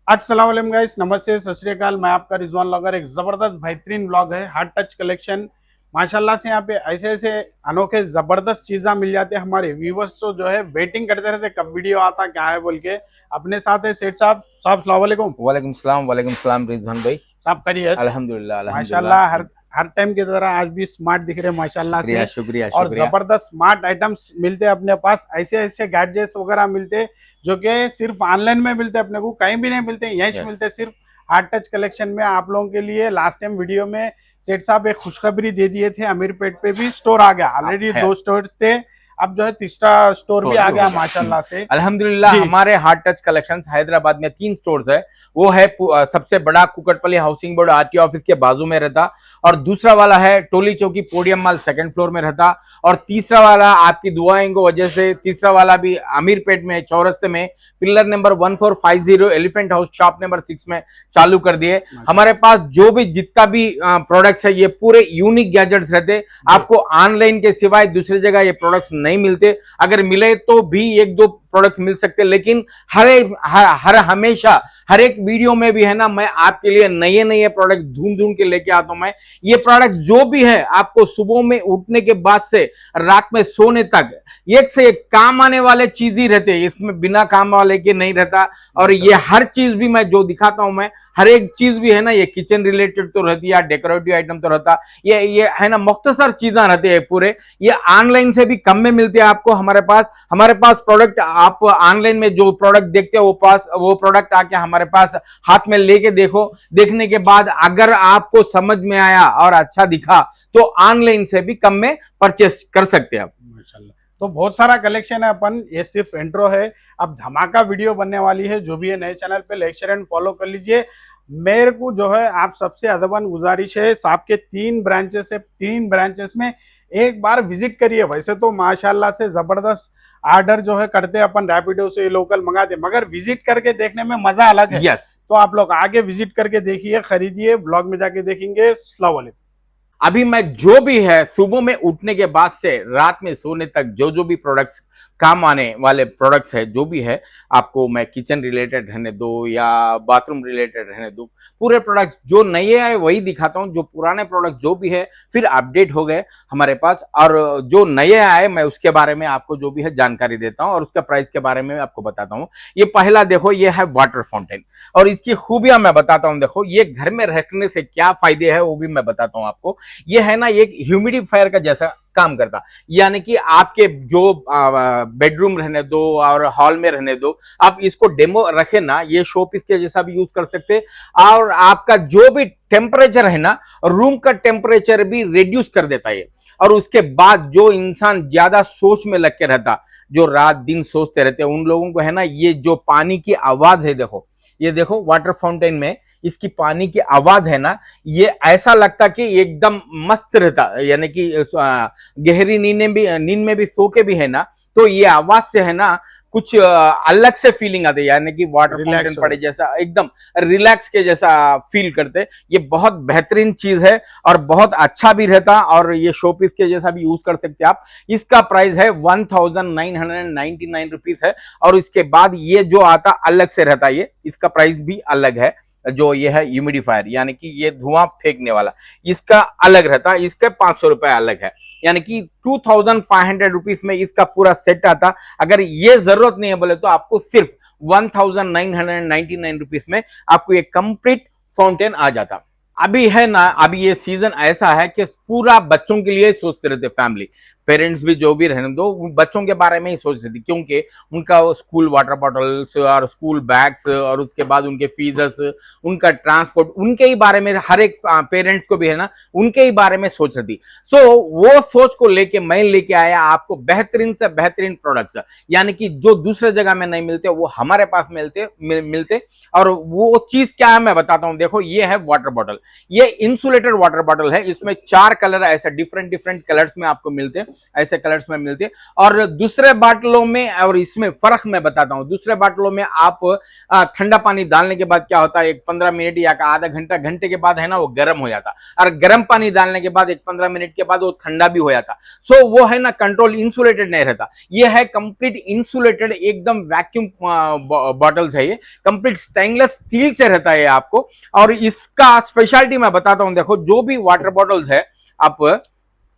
अस्सलाम वालेकुम गाइस, नमस्ते, सत श्री अकाल। मैं आपका रिजवान लॉगर। एक जबरदस्त बेहतरीन ब्लॉग है, हार्ट टच कलेक्शन। माशाल्लाह से यहाँ पे ऐसे ऐसे अनोखे जबरदस्त चीज़ा मिल जाते हैं। हमारे व्यूवर्स तो जो है वेटिंग करते रहते कब वीडियो आता क्या है बोल के। अपने साथ है सेठ साहब। साहब सलाम वालेकुम। वालेकुम सलाम रिजवान भाई। साहब करिए। अल्हम्दुलिल्लाह माशाल्लाह अल्हम्दुलिल्लाह। हर टाइम की तरह आज भी स्मार्ट दिख रहे हैं माशाल्लाह से। शुक्रिया शुक्रिया और शुक्रिया। जबरदस्त स्मार्ट आइटम्स मिलते हैं अपने पास। ऐसे ऐसे गैजेट्स वगैरह मिलते हैं जो कि सिर्फ ऑनलाइन में मिलते हैं, अपने को कहीं भी नहीं मिलते, यहीं यस। मिलते हैं सिर्फ हार्ट टच कलेक्शन में। आप लोगों के लिए लास्ट टाइम वीडियो में सेठ साहब एक खुशखबरी दे दिए थे, अमीरपेट पे भी स्टोर आ गया। ऑलरेडी है 2 स्टोर्स थे, अब जो है तीसरा स्टोर भी स्टोर आ भी हो गया गया। माशाल्लाह से। अल्हम्दुलिल्लाह जी हमारे हार्ट टच कलेक्शंस हैदराबाद में 3 स्टोर्स है। वो है सबसे बड़ा Kukatpally housing board RTO office के बाजू में रहता, और दूसरा वाला है टोली चौकी पोडियम माल सेकंड फ्लोर में रहता, और तीसरा वाला आपकी दुआएं की वजह से तीसरा वाला भी अमीरपेट में चौरस्ते में pillar number 1450 elephant house shop number 6 में चालू कर दिए। हमारे पास जो भी जितना भी प्रोडक्ट्स है ये पूरे यूनिक गैजेट्स रहते, आपको ऑनलाइन के सिवाय दूसरी जगह ये प्रोडक्ट्स नहीं मिलते। अगर मिले तो भी एक दो प्रोडक्ट मिल सकते, लेकिन हर हमेशा हर एक वीडियो में भी है ना, मैं आपके लिए नए नए प्रोडक्ट ढूंढ ढूंढ के लेके आता हूं। मैं ये प्रोडक्ट जो भी है आपको सुबह में उठने के बाद से रात में सोने तक एक से एक काम आने वाले चीज ही रहते हैं, इसमें बिना काम वाले के नहीं रहता। और ये हर चीज भी मैं जो दिखाता हूं, मैं हर एक चीज भी है ना, ये किचन रिलेटेड तो रहती है, डेकोरेटिव आइटम तो रहता, ये है ना मुख्तसर चीजें रहती है पूरे। ये ऑनलाइन से भी कम में मिलते हैं आपको हमारे पास प्रोडक्ट। आप ऑनलाइन में जो प्रोडक्ट देखते हो वो प्रोडक्ट आके हमारे पास हाथ में लेके देखो, देखने के बाद अगर आपको समझ में आया और अच्छा दिखा तो ऑनलाइन से भी कम में परचेस कर सकते हैं आप। माशाल्लाह। तो बहुत सारा कलेक्शन है अपन, ये सिर्फ इंट्रो है। अब धमाका वीडियो बनने वाली है। जो भी है नए चैनल पे लाइक शेयर एंड फॉलो कर लीजिए। मेरे को जो है आप सबसे अदबन गुजारिश है, साहब के 3 ब्रांचेस है, 3 ब्रांचेस में एक बार विजिट करिए। वैसे तो माशाल्लाह से जबरदस्त ऑर्डर जो है करते हैं अपन, रैपिडो से लोकल मंगाते, मगर विजिट करके देखने में मजा अलग है। यस। तो आप लोग आगे विजिट करके देखिए, खरीदिए, ब्लॉग में जाके देखेंगे। अस्सलाम वालेकुम। अभी मैं जो भी है सुबह में उठने के बाद से रात में सोने तक जो भी प्रोडक्ट्स काम आने वाले प्रोडक्ट्स है, जो भी है आपको मैं किचन रिलेटेड रहने दो या बाथरूम रिलेटेड रहने दो, पूरे प्रोडक्ट्स जो नए आए वही दिखाता हूं। जो पुराने प्रोडक्ट्स जो भी है फिर अपडेट हो गए हमारे पास, और जो नए आए मैं उसके बारे में आपको जो भी है जानकारी देता हूं और उसका प्राइस के बारे में आपको बताता हूं। ये पहला देखो, ये है वाटर फाउंटेन, और इसकी खूबियां मैं बताता हूं। देखो ये घर में रखने से क्या फायदे है वो भी मैं बताता हूं आपको। ये है ना एक ह्यूमिडिफायर का जैसा काम करता, यानी कि आपके जो बेडरूम रहने दो और हॉल में रहने दो, आप इसको डेमो रखे ना, ये शो पीस के जैसा भी यूज कर सकते। और आपका जो भी टेम्परेचर है ना, रूम का टेम्परेचर भी रिड्यूस कर देता है। और उसके बाद जो इंसान ज्यादा सोच में लग के रहता, जो रात दिन सोचते रहते, उन लोगों को है ना, ये जो पानी की आवाज है, देखो ये देखो वाटर फाउंटेन में इसकी पानी की आवाज है ना, ये ऐसा लगता कि एकदम मस्त रहता, यानी कि गहरी नींद में भी सो के भी है ना, तो ये आवाज से है ना कुछ अलग से फीलिंग आती है, यानी कि वाटर फाउंटेन पड़े जैसा एकदम रिलैक्स के जैसा फील करते। ये बहुत बेहतरीन चीज है और बहुत अच्छा भी रहता, और ये शोपीस के जैसा भी यूज कर सकते आप। इसका प्राइस है 1999 रुपीज है, और इसके बाद ये जो आता अलग से रहता, ये इसका प्राइस भी अलग है। जो ये है ह्यूमिडिफायर, यानी कि ये धुआं फेंकने वाला, इसका अलग रहता है, इसके 500 रुपए अलग है, यानी कि 2500 रुपीज में इसका पूरा सेट आता। अगर ये जरूरत नहीं है बोले तो आपको सिर्फ 1999 रुपीज में आपको ये कंप्लीट फाउंटेन आ जाता। अभी है ना, अभी ये सीजन ऐसा है कि पूरा बच्चों के लिए सोचते रहते, फैमिली पेरेंट्स भी जो भी रहने दो, बच्चों के बारे में ही सोचते थे, क्योंकि उनका स्कूल वाटर बॉटल्स और स्कूल बैग्स और उसके बाद उनके फीस, उनका ट्रांसपोर्ट, उनके ही बारे में हर एक पेरेंट्स को भी है ना उनके ही बारे में सोच रही थी। सो वो सोच को लेके मैं लेके आया आपको बेहतरीन से बेहतरीन प्रोडक्ट्स, यानी कि जो दूसरे जगह में नहीं मिलते वो हमारे पास मिलते। और वो चीज क्या है मैं बताता हूं। देखो ये है वाटर बॉटल, ये इंसुलेटेड वाटर बॉटल है, इसमें 4 कलर ऐसा डिफरेंट डिफरेंट कलर्स में आपको मिलते हैं, ऐसे कलर्स में मिलते हैं। और दूसरे बाटलों में और इसमें फर्क मैं बताता हूँ। दूसरे बाटलों में आप ठंडा पानी डालने के बाद क्या होता है, एक 15 मिनट या आधा घंटा घंटे के बाद है ना वो गर्म हो जाता, और गर्म पानी डालने के बाद एक 15 मिनट के बाद वो ठंडा भी हो जाता। सो वो है ना कंट्रोल इंसुलेटेड नहीं रहता। ये है कंप्लीट इंसुलेटेड, एकदम वैक्यूम बॉटल्स है, ये कंप्लीट स्टेनलेस स्टील से रहता है आपको। और इसका स्पेशलिटी मैं बताता हूं। देखो जो भी वाटर बॉटल्स है, आप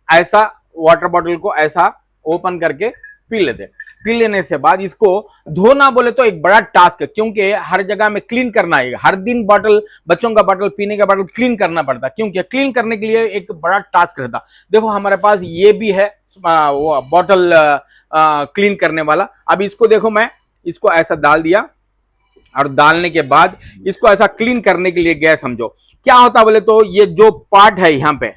ऐसा वाटर बॉटल को ऐसा ओपन करके पी लेते। पी लेने से बाद इसको धोना बोले तो एक बड़ा टास्क है, क्योंकि हर जगह में क्लीन करना है। हर दिन बॉटल, बच्चों का बॉटल, पीने का बॉटल क्लीन करना पड़ता, क्योंकि क्लीन करने के लिए एक बड़ा टास्क रहता। देखो हमारे पास ये भी है वो बॉटल क्लीन करने वाला। अब इसको देखो, मैं इसको ऐसा डाल दिया और डालने के बाद इसको ऐसा क्लीन करने के लिए गया। समझो क्या होता बोले तो ये जो पार्ट है यहाँ पे,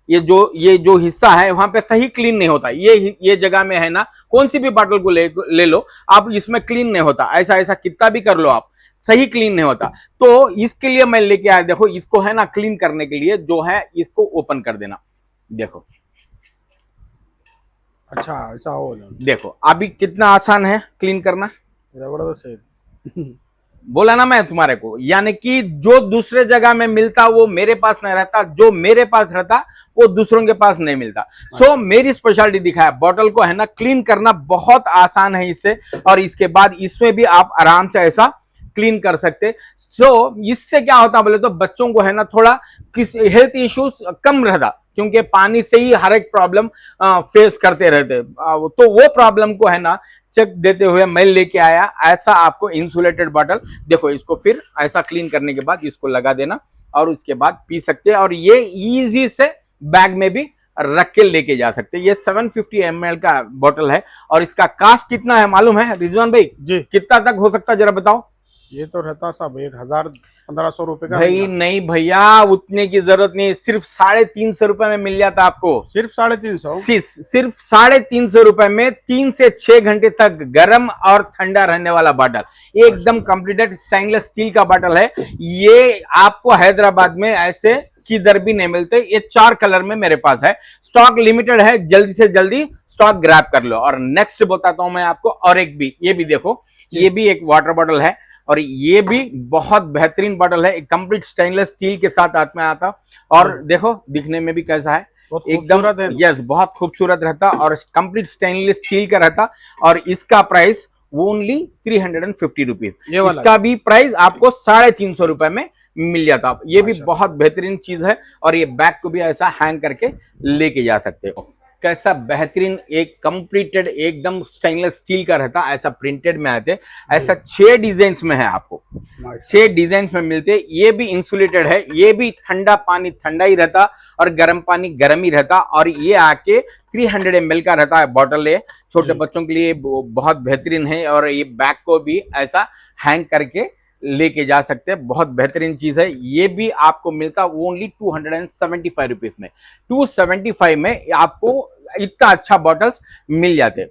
ये जो हिस्सा है वहां पे सही क्लीन नहीं होता। ये जगह में है ना, कौन सी भी बॉटल को ले लो आप, इसमें क्लीन नहीं होता। ऐसा ऐसा कितना भी कर लो आप, सही क्लीन नहीं होता। तो इसके लिए मैं लेके आया। देखो इसको है ना क्लीन करने के लिए जो है, इसको ओपन कर देना। देखो अच्छा ऐसा हो, देखो अभी कितना आसान है क्लीन करना। जबरदस्त है। बोला ना मैं तुम्हारे को, यानी कि जो दूसरे जगह में मिलता वो मेरे पास नहीं रहता, जो मेरे पास रहता वो दूसरों के पास नहीं मिलता। सो मेरी स्पेशलिटी दिखाया, बॉटल को है ना क्लीन करना बहुत आसान है इससे। और इसके बाद इसमें भी आप आराम से ऐसा क्लीन कर सकते। सो इससे क्या होता बोले तो बच्चों को है ना थोड़ा हेल्थ इश्यूज कम रहता, क्योंकि पानी से ही हर एक प्रॉब्लम फेस करते रहते। तो वो प्रॉब्लम को है ना चेक देते हुए मैं लेके आया ऐसा आपको इंसुलेटेड बॉटल। देखो इसको फिर ऐसा क्लीन करने के बाद इसको लगा देना और उसके बाद पी सकते हैं। और ये इजी से बैग में भी रख के लेके जा सकते हैं। ये 750 ml का बॉटल है और इसका कास्ट कितना है मालूम है रिजवान भाई जी? कितना तक हो सकता है जरा बताओ। ये तो रहता सब 1000-1500 रुपए का। भाई नहीं भैया, उतने की जरूरत नहीं, सिर्फ 350 रुपए में मिल जाता आपको। सिर्फ 350? सिर्फ 350 रुपए में 3 से 6 घंटे तक गर्म और ठंडा रहने वाला बॉटल, एकदम कंप्लीटेड स्टेनलेस स्टील का बॉटल है। ये आपको हैदराबाद में ऐसे किधर भी नहीं मिलते। ये 4 कलर में मेरे पास है, स्टॉक लिमिटेड है, जल्दी से जल्दी स्टॉक ग्रैब कर लो। और नेक्स्ट बताता हूं मैं आपको, और एक भी, ये भी देखो, ये भी एक वाटर बॉटल है और ये भी बहुत बेहतरीन बॉटल है, एक कंप्लीट स्टेनलेस स्टील के साथ हाथ में आता। और देखो दिखने में भी कैसा है, एकदम यस बहुत खूबसूरत रहता और कंप्लीट स्टेनलेस स्टील का रहता। और इसका प्राइस ओनली 350 रुपीज। इसका भी प्राइस आपको 350 रुपए में मिल जाता। ये भी बहुत बेहतरीन चीज है। और ये बैग को भी ऐसा हैंग करके लेके जा सकते हो। कैसा बेहतरीन, एक कंप्लीटेड एकदम स्टेनलेस स्टील का रहता, ऐसा प्रिंटेड में आते, ऐसा 6 डिजाइन में है आपको, 6 डिजाइन में मिलते। ये भी इंसुलेटेड है, ये भी ठंडा पानी ठंडा ही रहता और गर्म पानी गर्म ही रहता। और ये आके 300 ml का रहता है बॉटल। ये छोटे बच्चों के लिए बहुत बेहतरीन है। और ये बैग को भी ऐसा हैंग करके लेके जा सकते हैं, बहुत बेहतरीन चीज है। ये भी आपको मिलता ओनली 275 रुपीज में। 275 में आपको इतना अच्छा बॉटल्स मिल जाते।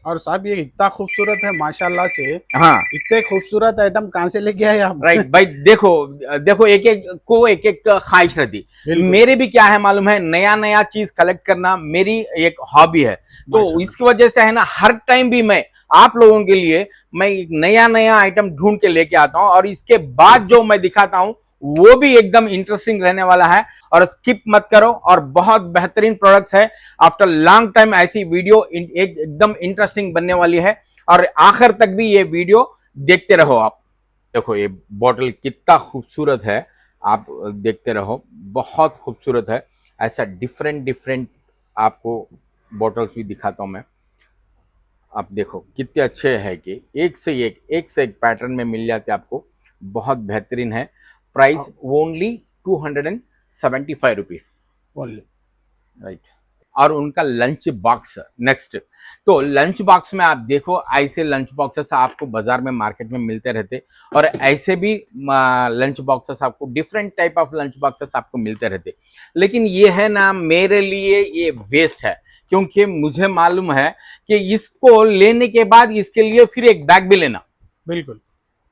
और साहब ये इतना खूबसूरत है माशाल्लाह से। हाँ, इतने खूबसूरत आइटम कहां से लेके आए आप? राइट भाई, देखो एक एक को एक एक ख्वाहिश रहती। मेरे भी क्या है मालूम है, नया नया चीज कलेक्ट करना मेरी एक हॉबी है। तो इसकी वजह से है ना हर टाइम भी मैं आप लोगों के लिए मैं एक नया नया आइटम ढूंढ के लेके आता हूं। और इसके बाद जो मैं दिखाता हूं वो भी एकदम इंटरेस्टिंग रहने वाला है। और स्किप मत करो, और बहुत बेहतरीन प्रोडक्ट्स है। आफ्टर लॉन्ग टाइम ऐसी वीडियो एकदम इंटरेस्टिंग बनने वाली है। और आखिर तक भी ये वीडियो देखते रहो आप। देखो ये बॉटल कितना खूबसूरत है, आप देखते रहो, बहुत खूबसूरत है। ऐसा डिफरेंट आपको बॉटल्स भी दिखाता हूं मैं। आप देखो कितने अच्छे हैं कि एक से एक पैटर्न में मिल जाते आपको, बहुत बेहतरीन है। Price only 275 rupees only, right. और उनका लंच बॉक्स नेक्स्ट, तो लंच बॉक्स में आप देखो, ऐसे लंच बॉक्सेस आपको बाजार में मार्केट में मिलते रहते। और ऐसे भी लंच बॉक्सेस आपको different type of lunch boxes आपको मिलते रहते। लेकिन ये है ना मेरे लिए ये वेस्ट है, क्योंकि मुझे मालूम है कि इसको लेने के बाद इसके लिए फिर एक बैग भी लेना। बिल्कुल।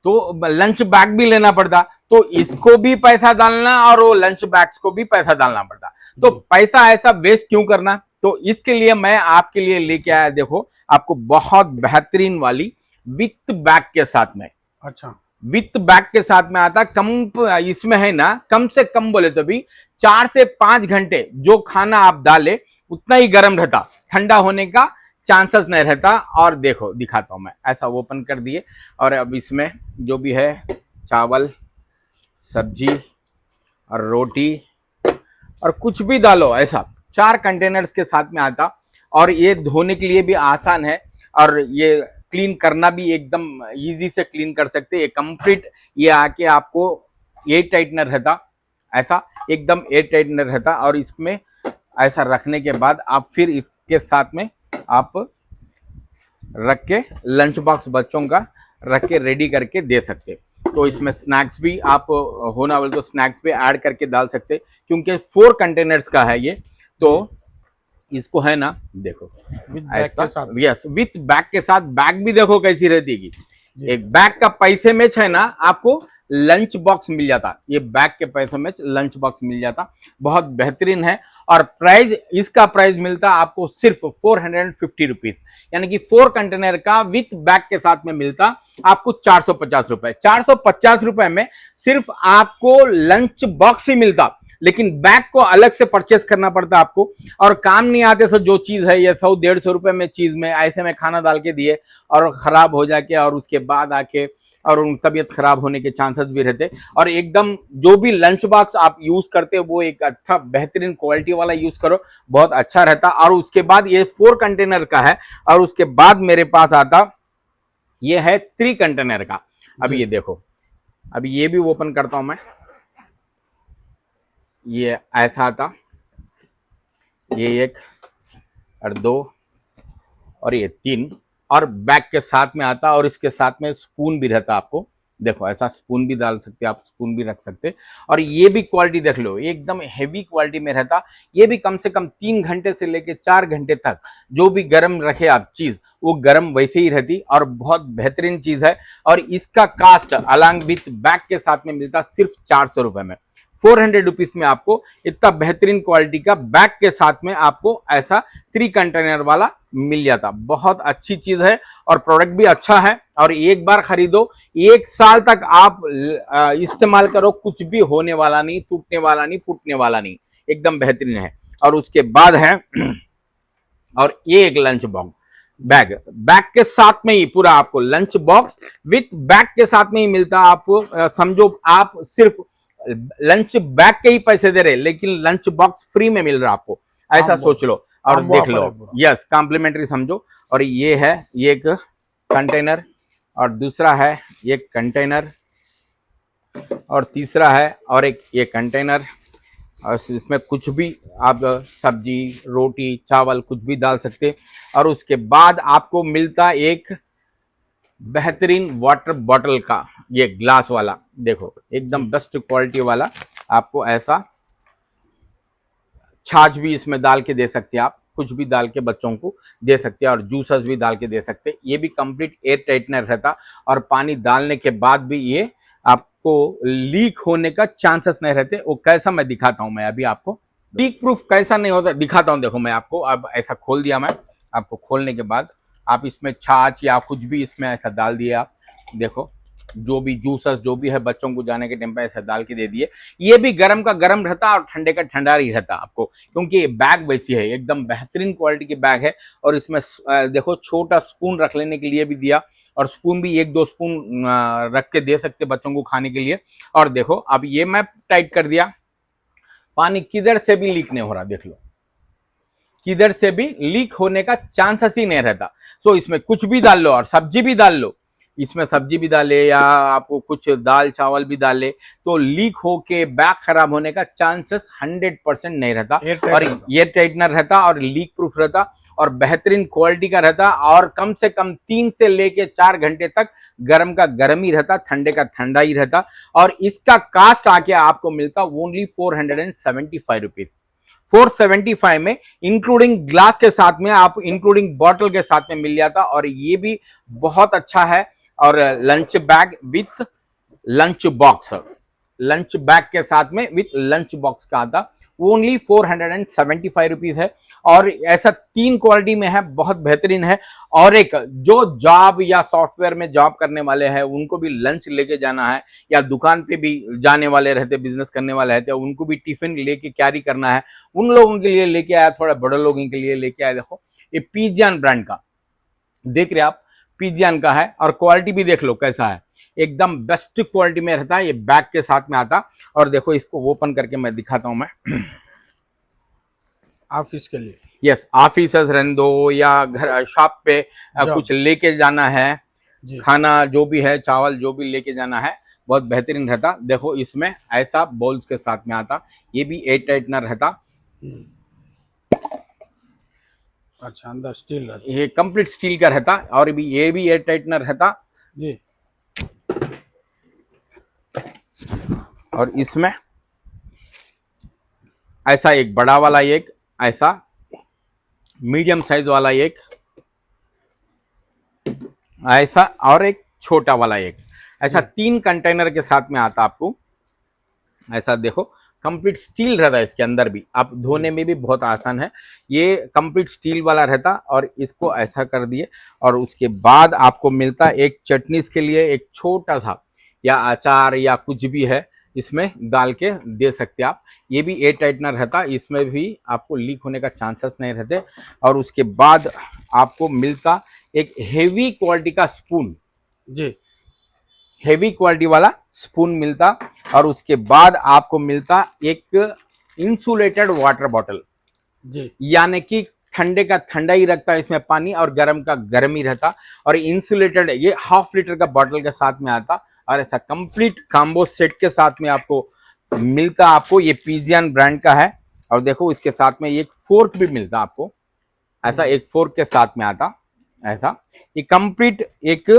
तो लंच बैग भी लेना पड़ता, तो इसको भी पैसा डालना और वो लंच बैग्स को भी पैसा डालना पड़ता। तो पैसा ऐसा वेस्ट क्यों करना। तो इसके लिए मैं आपके लिए लेके आया, देखो आपको बहुत बेहतरीन वाली विथ बैग के साथ में। अच्छा, विथ बैग के साथ में आता। कम इसमें है ना, कम से कम बोले तो भी 4 से 5 घंटे जो खाना आप डाले उतना ही गर्म रहता, ठंडा होने का चांसेस नहीं रहता। और देखो दिखाता हूं मैं, ऐसा ओपन कर दिए और अब इसमें जो भी है चावल, सब्जी और रोटी और कुछ भी डालो, ऐसा 4 कंटेनर्स के साथ में आता। और ये धोने के लिए भी आसान है और ये क्लीन करना भी एकदम इजी से क्लीन कर सकते। ये कंप्लीट ये आके आपको एयर टाइटनर रहता, ऐसा एकदम एयर टाइटनर रहता। और इसमें ऐसा रखने के बाद आप फिर इसके साथ में आप रख के लंच बॉक्स बच्चों का रख के रेडी करके दे सकते। तो इसमें स्नैक्स भी आप होना बोले तो स्नैक्स भी ऐड करके डाल सकते, क्योंकि 4 कंटेनर्स का है ये। तो इसको है ना, देखो विद बैग के साथ। यस विथ बैग के साथ। बैग भी देखो कैसी रहती है। एक बैग का पैसे में है ना आपको लंच बॉक्स मिल जाता, ये बैग के पैसे में लंच बॉक्स मिल जाता, बहुत बेहतरीन है। और प्राइस, इसका प्राइस मिलता आपको सिर्फ 450 रुपीज, यानी कि 4 कंटेनर का विथ बैग के साथ में मिलता आपको 450 रुपए। 450 रुपए में सिर्फ आपको लंच बॉक्स ही मिलता, लेकिन बैग को अलग से परचेस करना पड़ता आपको। और काम नहीं आते तो जो चीज है ये 100-150 रुपए में चीज में ऐसे में खाना डाल के दिए और खराब हो जाके और उसके बाद आके और उन तबीयत खराब होने के चांसेस भी रहते। और एकदम जो भी लंच बॉक्स आप यूज करते हो वो एक अच्छा बेहतरीन क्वालिटी वाला यूज करो, बहुत अच्छा रहता। और उसके बाद ये 4 कंटेनर का है और उसके बाद मेरे पास आता ये है 3 कंटेनर का। अभी ये देखो, अभी ये भी ओपन करता हूं मैं, ये ऐसा आता, ये 1 और 2 और ये 3 और बैग के साथ में आता। और इसके साथ में स्पून भी रहता आपको, देखो ऐसा स्पून भी डाल सकते, आप स्पून भी रख सकते। और ये भी क्वालिटी देख लो, एकदम हेवी क्वालिटी में रहता। ये भी कम से कम 3 घंटे से लेके 4 घंटे तक जो भी गर्म रखे आप चीज वो गर्म वैसे ही रहती और बहुत बेहतरीन चीज है। और इसका कास्ट अलॉन्ग विथ बैग के साथ में मिलता सिर्फ 400 रुपए में। 400 रुपीज में आपको इतना बेहतरीन क्वालिटी का बैग के साथ में आपको ऐसा 3 कंटेनर वाला मिल जाता। बहुत अच्छी चीज है और प्रोडक्ट भी अच्छा है। और एक बार खरीदो, 1 साल तक आप इस्तेमाल करो, कुछ भी होने वाला नहीं, टूटने वाला नहीं, फूटने वाला नहीं, एकदम बेहतरीन है। और उसके बाद है और ये एक लंच बॉक्स बैग, बैग के साथ में ही पूरा आपको लंच बॉक्स विथ बैग के साथ में ही मिलता। आपको समझो आप सिर्फ लंच बैग के ही पैसे दे रहे, लेकिन लंच बॉक्स फ्री में मिल रहा आपको, ऐसा सोच लो और देख लो। यस, कॉम्प्लीमेंट्री समझो। और ये है ये एक कंटेनर और दूसरा है एक कंटेनर और तीसरा है और एक ये कंटेनर। और इसमें कुछ भी आप सब्जी, रोटी, चावल कुछ भी डाल सकते। और उसके बाद आपको मिलता एक बेहतरीन वाटर बॉटल का ये ग्लास वाला, देखो एकदम बेस्ट क्वालिटी वाला। आपको ऐसा छाछ भी इसमें डाल के दे सकते हैं, आप कुछ भी डाल के बच्चों को दे सकते हैं और जूसेस भी डाल के दे सकते हैं। ये भी कंप्लीट एयर टाइटनर रहता और पानी डालने के बाद भी ये आपको लीक होने का चांसेस नहीं रहते। वो कैसा मैं दिखाता हूं, मैं अभी आपको लीक प्रूफ कैसा नहीं होता दिखाता हूं। देखो मैं आपको अब ऐसा खोल दिया, मैं आपको खोलने के बाद आप इसमें छाछ या कुछ भी इसमें ऐसा डाल दिए। आप देखो जो भी जूसस जो भी है बच्चों को जाने के टाइम पे ऐसा डाल के दे दिए। ये भी गर्म का गर्म रहता और ठंडे का ठंडा ही रहता आपको, क्योंकि ये बैग वैसी है, एकदम बेहतरीन क्वालिटी की बैग है। और इसमें देखो छोटा स्पून रख लेने के लिए भी दिया और स्पून भी 1-2 स्पून रख के दे सकते बच्चों को खाने के लिए। और देखो अब ये मैं टाइट कर दिया, पानी किधर से भी लीक नहीं हो रहा, देख लो किधर से भी लीक होने का चांसेस ही नहीं रहता। सो इसमें कुछ भी डाल लो और सब्जी भी डाल लो, इसमें सब्जी भी डाले या आपको कुछ दाल चावल भी डाले तो लीक होके बैग खराब होने का चांसेस 100% नहीं रहता। और ये टाइटनर रहता और लीक प्रूफ रहता और बेहतरीन क्वालिटी का रहता और कम से कम 3 से लेके 4 घंटे तक गर्म का गर्म ही रहता, ठंडे का ठंडा ही रहता। और इसका कास्ट आके आपको मिलता ओनली 475 रुपीज। 475 में इंक्लूडिंग ग्लास के साथ में, आप इंक्लूडिंग बॉटल के साथ में मिल जाता। और ये भी बहुत अच्छा है, और lunch bag with lunch box, lunch bag के साथ में विथ लंच बॉक्स का आता, ओनली 475 रुपीज है। और ऐसा 3 क्वालिटी में है, बहुत बेहतरीन है। और एक जो जॉब या सॉफ्टवेयर में जॉब करने वाले हैं उनको भी लंच लेके जाना है, या दुकान पे भी जाने वाले रहते, बिजनेस करने वाले रहते, उनको भी टिफिन लेके कैरी करना है, उन लोगों के लिए लेके आया, थोड़ा बड़े लोगों के लिए लेके आया। देखो ये पिजियन ब्रांड का, देख रहे आप, पिजियन का है, और क्वालिटी भी देख लो कैसा है, एकदम बेस्ट क्वालिटी में रहता है। ये बैग के साथ में आता, और देखो इसको ओपन करके मैं दिखाता हूं मैं। ऑफिस के लिए, यस, ऑफिस रहने दो या घर शॉप पे कुछ लेके जाना है, जी खाना जो भी है, चावल जो भी लेके जाना है, बहुत बेहतरीन रहता। देखो इसमें ऐसा बोल्स के साथ में आता, ये भी एयर टाइटनर रहता, अच्छा अंदर स्टील रहता ये कंप्लीट स्टील का रहता, और भी ये भी एयर टाइटनर रहता। जी। और इसमें ऐसा एक बड़ा वाला, एक ऐसा मीडियम साइज वाला, एक ऐसा, और एक छोटा वाला, एक ऐसा 3 कंटेनर के साथ में आता आपको। ऐसा देखो कंप्लीट स्टील रहता है, इसके अंदर भी आप धोने में भी बहुत आसान है, ये कंप्लीट स्टील वाला रहता। और इसको ऐसा कर दिए, और उसके बाद आपको मिलता एक चटनीस के लिए एक छोटा सा, या अचार या कुछ भी है इसमें डाल के दे सकते आप। ये भी एयर टाइटनर रहता, इसमें भी आपको लीक होने का चांसेस नहीं रहते। और उसके बाद आपको मिलता एक हेवी क्वालिटी का स्पून, जी हेवी क्वालिटी वाला स्पून मिलता। और उसके बाद आपको मिलता एक इंसुलेटेड वाटर बॉटल, जी यानी कि ठंडे का ठंडा ही रखता है इसमें पानी, और गर्म का गर्म ही रहता। और इंसुलेटेड, ये 1/2 लीटर का बॉटल के साथ में आता। और ऐसा कंप्लीट कॉम्बो सेट के साथ में आपको मिलता, आपको ये पिजियन ब्रांड का है। और देखो इसके साथ में एक फोर्क भी मिलता आपको, ऐसा एक फोर्क के साथ में आता। ऐसा ये कंप्लीट एक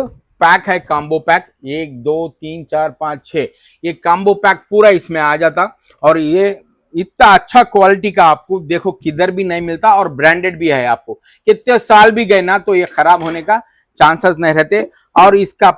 पैक है, कॉम्बो पैक, 1 2 3 4 5 6, ये कॉम्बो पैक पूरा इसमें आ जाता। और ये इतना अच्छा क्वालिटी का आपको देखो किधर भी नहीं मिलता, और ब्रांडेड भी है, आपको कितने साल भी गए ना तो ये खराब होने का चांसेस नहीं रहते। और इसका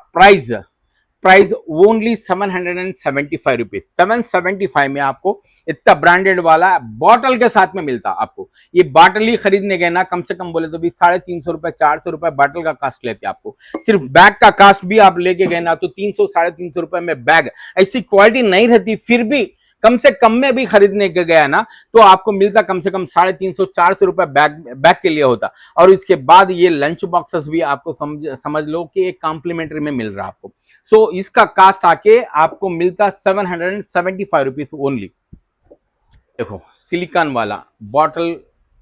प्राइस ओनली 775 रुपीज, 775 में आपको इतना ब्रांडेड वाला बॉटल के साथ में मिलता। आपको ये बॉटल ही खरीदने गए ना, कम से कम बोले तो भी 350 रुपए 400 रुपए बॉटल का कास्ट लेते आपको। सिर्फ बैग का कास्ट भी आप लेके गए ना तो 300 350 रुपए में बैग, ऐसी क्वालिटी नहीं रहती, फिर भी कम से कम में भी खरीदने के गया ना तो आपको मिलता कम से कम 350 400 रुपए बैग के लिए होता। और इसके बाद ये लंच बॉक्सेस भी आपको समझ लो कि एक कॉम्प्लीमेंट्री में मिल रहा है आपको। सो इसका कास्ट आके आपको मिलता 775 रुपीज ओनली। देखो सिलिकॉन वाला बॉटल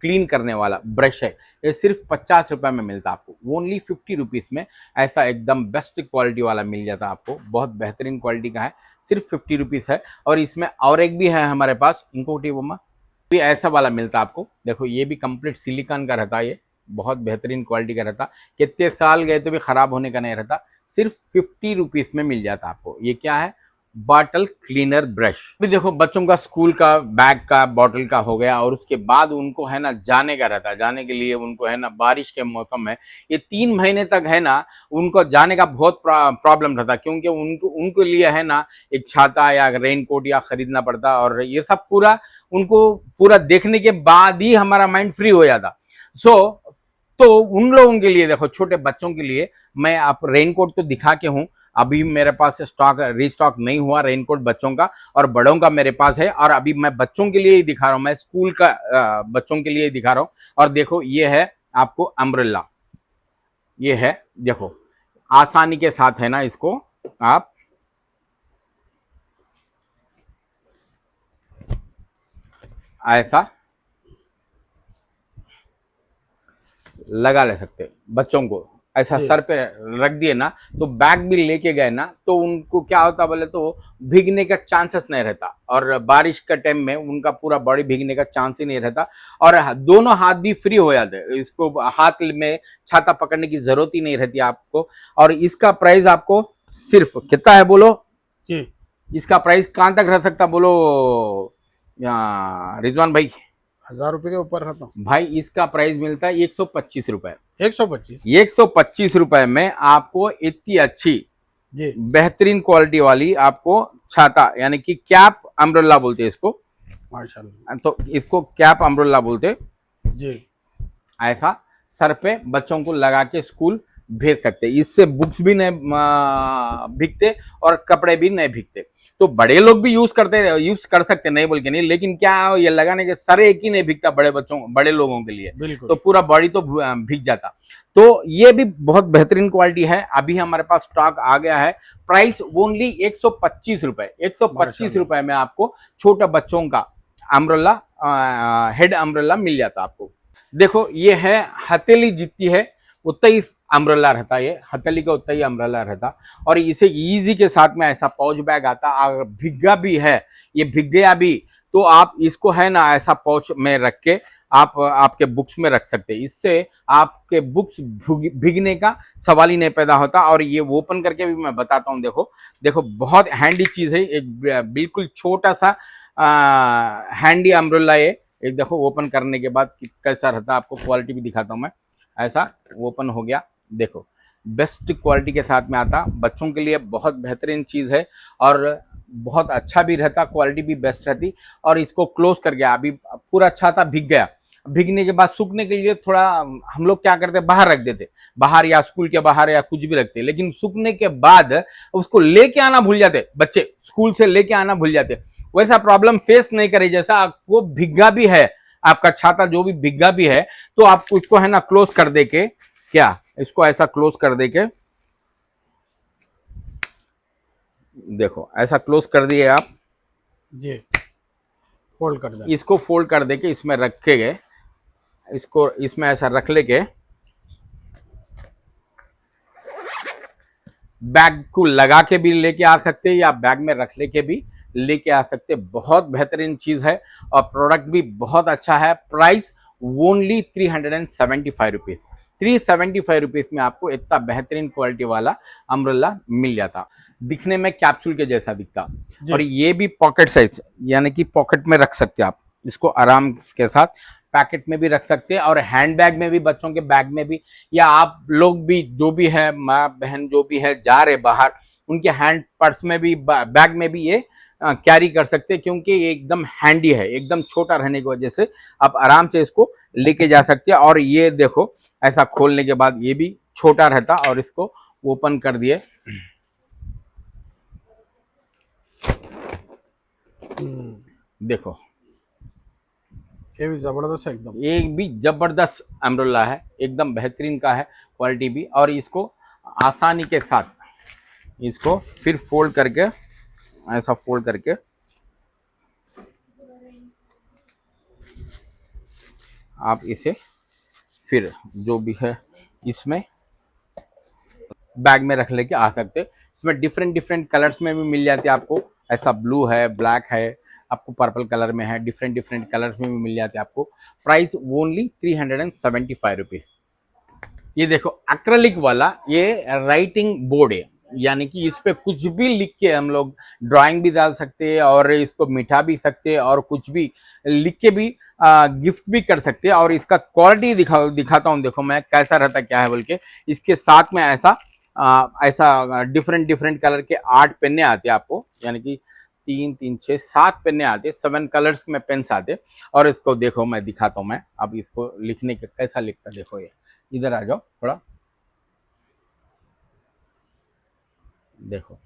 क्लीन करने वाला ब्रश है, ये सिर्फ 50 रुपए में मिलता आपको, ओनली 50 रुपीज में। ऐसा एकदम बेस्ट क्वालिटी वाला मिल जाता आपको, बहुत बेहतरीन क्वालिटी का है, सिर्फ 50 रुपीज है। और इसमें और एक भी है हमारे पास, इनको भी ऐसा वाला मिलता आपको। देखो ये भी कंप्लीट सिलिकॉन का रहता है, ये बहुत बेहतरीन क्वालिटी का रहता, कितने साल गए तो भी खराब होने का नहीं रहता, सिर्फ 50 रुपीज में मिल जाता आपको। ये क्या है, बॉटल क्लीनर ब्रश। भी देखो बच्चों का स्कूल का बैग का बॉटल का हो गया, और उसके बाद उनको है ना जाने का रहता है, जाने के लिए उनको है ना, बारिश के मौसम है, ये 3 महीने तक है ना उनको जाने का बहुत प्रॉब्लम रहता, क्योंकि उनको लिए है ना एक छाता या रेनकोट या खरीदना पड़ता। और ये सब पूरा उनको पूरा देखने के बाद ही हमारा माइंड फ्री हो जाता। तो उन लोगों के लिए देखो, छोटे बच्चों के लिए मैं आप रेनकोट तो दिखा के हूं, अभी मेरे पास रीस्टॉक नहीं हुआ रेनकोट बच्चों का, और बड़ों का मेरे पास है। और अभी मैं बच्चों के लिए ही दिखा रहा हूं, मैं स्कूल का बच्चों के लिए ही दिखा रहा हूं। और देखो ये है आपको अम्ब्रेला, ये है देखो आसानी के साथ है ना, इसको आप ऐसा लगा ले सकते बच्चों को, ऐसा सर पे रख दिए ना तो बैग भी लेके गए ना तो उनको क्या होता बोले तो भीगने का चांसेस नहीं रहता। और बारिश का टाइम में उनका पूरा बॉडी भीगने का चांस ही नहीं रहता, और दोनों हाथ भी फ्री हो जाते, इसको हाथ में छाता पकड़ने की जरूरत ही नहीं रहती आपको। और इसका प्राइस आपको सिर्फ कितना है बोलो जी, इसका प्राइस कहां तक रह सकता बोलो रिजवान भाई? 1000 रुपये के ऊपर है तो भाई इसका प्राइस मिलता है 125 रुपए। 125। 125 रुपए में आपको इतनी अच्छी जी बेहतरीन क्वालिटी वाली आपको छाता यानी कि कैप अम्ब्रेला बोलते हैं इसको, माशाल्लाह। तो इसको कैप अम्ब्रेला बोलते, जी ऐसा सर पे बच्चों को लगा के स्कूल भेज सकते। इससे बुक्स भी नहीं भीगते और कपड़े भी नहीं भीगते। तो बड़े लोग भी यूज कर सकते, नहीं बोल के नहीं, लेकिन क्या ये लगाने के सर एक ही नहीं भीगता बड़े लोगों के लिए, बिल्कुल। तो पूरा बॉडी तो भीग जाता। तो ये भी बहुत बेहतरीन क्वालिटी है, अभी हमारे पास स्टॉक आ गया है। प्राइस ओनली 125 रुपए। 125 रुपए में आपको छोटे बच्चों का अम्ब्रेला, हेड अम्ब्रेला मिल जाता आपको। देखो ये है हथेली जितनी है उतना ही अम्ब्रेला रहता, ये हथेली का उतना ही अम्ब्रेला रहता, और इसे इजी के साथ में ऐसा पाउच बैग आता। अगर भीगा भी है, ये भीग गया भी, तो आप इसको है ना ऐसा पाउच में रख के आप आपके बुक्स में रख सकते हैं। इससे आपके बुक्स भीगने का सवाल ही नहीं पैदा होता। और ये ओपन करके भी मैं बताता हूँ। देखो देखो बहुत हैंडी चीज है, एक बिल्कुल छोटा सा हैंडी अम्ब्रेला। ये एक देखो ओपन करने के बाद कैसा रहता, आपको क्वालिटी भी दिखाता हूँ मैं। ऐसा ओपन हो गया, देखो बेस्ट क्वालिटी के साथ में आता, बच्चों के लिए बहुत बेहतरीन चीज़ है और बहुत अच्छा भी रहता, क्वालिटी भी बेस्ट रहती। और इसको क्लोज कर गया, अभी पूरा छाता भीग गया, भीगने के बाद सूखने के लिए थोड़ा हम लोग क्या करते, बाहर रख देते, बाहर या स्कूल के बाहर या कुछ भी रखते, लेकिन सूखने के बाद उसको लेके आना भूल जाते, बच्चे स्कूल से लेके आना भूल जाते। वैसा प्रॉब्लम फेस नहीं करे, जैसा आपको भीगा भी है, आपका छाता जो भी भीगा भी है, तो आपको इसको है ना क्लोज कर दे के, क्या इसको ऐसा क्लोज कर दे के, देखो ऐसा क्लोज कर दिए आप, जी फोल्ड कर दे। इसको फोल्ड कर दे के इसमें रखेंगे, इसको इसमें ऐसा रख लेके बैग को लगा के भी लेके आ सकते हैं या बैग में रख लेके भी लेके आ सकते। बहुत बेहतरीन चीज है और प्रोडक्ट भी बहुत अच्छा है। Price only 375 rupees. 375 रुपीज में आपको इतना बेहतरीन क्वालिटी वाला अम्ब्रेला मिल जाता, दिखने में कैप्सूल के जैसा दिखता। और ये भी पॉकेट साइज, यानी कि पॉकेट में रख सकते आप इसको आराम के साथ, पैकेट में भी रख सकते हैं और हैंड बैग में भी, बच्चों के बैग में भी, या आप लोग भी जो भी है माँ बहन जो भी है जा रहे बाहर, उनके हैंड पर्स में भी, बैग में भी ये कैरी कर सकते हैं, क्योंकि ये एकदम हैंडी है, एकदम छोटा रहने की वजह से आप आराम से इसको लेके जा सकते हैं। और ये देखो ऐसा खोलने के बाद ये भी छोटा रहता, और इसको ओपन कर दिए, देखो ये भी जबरदस्त है एकदम। ये भी जबरदस्त अम्ब्रेला है, एकदम बेहतरीन का है क्वालिटी भी। और इसको आसानी के साथ इसको फिर फोल्ड करके, ऐसा फोल्ड करके आप इसे फिर जो भी है इसमें बैग में रख लेके आ सकते। इसमें डिफरेंट डिफरेंट कलर्स में भी मिल जाते हैं आपको, ऐसा ब्लू है, ब्लैक है, आपको पर्पल कलर में है, डिफरेंट डिफरेंट कलर्स में भी मिल जाते हैं आपको। Price only 375 rupees. ये देखो एक्रेलिक वाला ये राइटिंग बोर्ड है, यानी कि इस पे कुछ भी लिख के हम लोग ड्राइंग भी डाल सकते हैं और इसको मिटा भी सकते हैं और कुछ भी लिख के भी गिफ्ट भी कर सकते हैं। और इसका क्वालिटी दिखाता हूँ, देखो मैं कैसा रहता क्या है बोल के। इसके साथ में ऐसा डिफरेंट डिफरेंट कलर के 8 पेने आते हैं आपको, यानी कि 3 3 6 7 पेने आते, 7 कलर्स में पेन्स आते। और इसको देखो मैं दिखाता हूँ, मैं अब इसको लिखने के कैसा लिखता, देखो ये इधर आ जाओ थोड़ा, देखो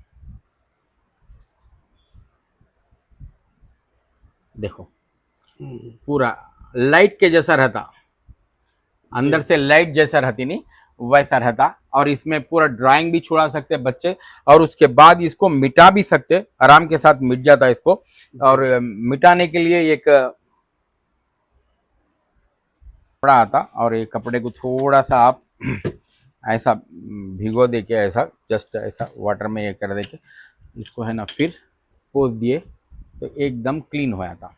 देखो पूरा लाइट के जैसा रहता, अंदर से लाइट जैसा रहती नहीं वैसा रहता। और इसमें पूरा ड्राइंग भी छुड़ा सकते बच्चे, और उसके बाद इसको मिटा भी सकते, आराम के साथ मिट जाता है इसको। और मिटाने के लिए एक कपड़ा आता, और ये कपड़े को थोड़ा सा आप ऐसा भिगो दे के, ऐसा जस्ट ऐसा वाटर में ये कर दे के इसको है ना फिर पोंछ दिए तो एकदम क्लीन हो जाता।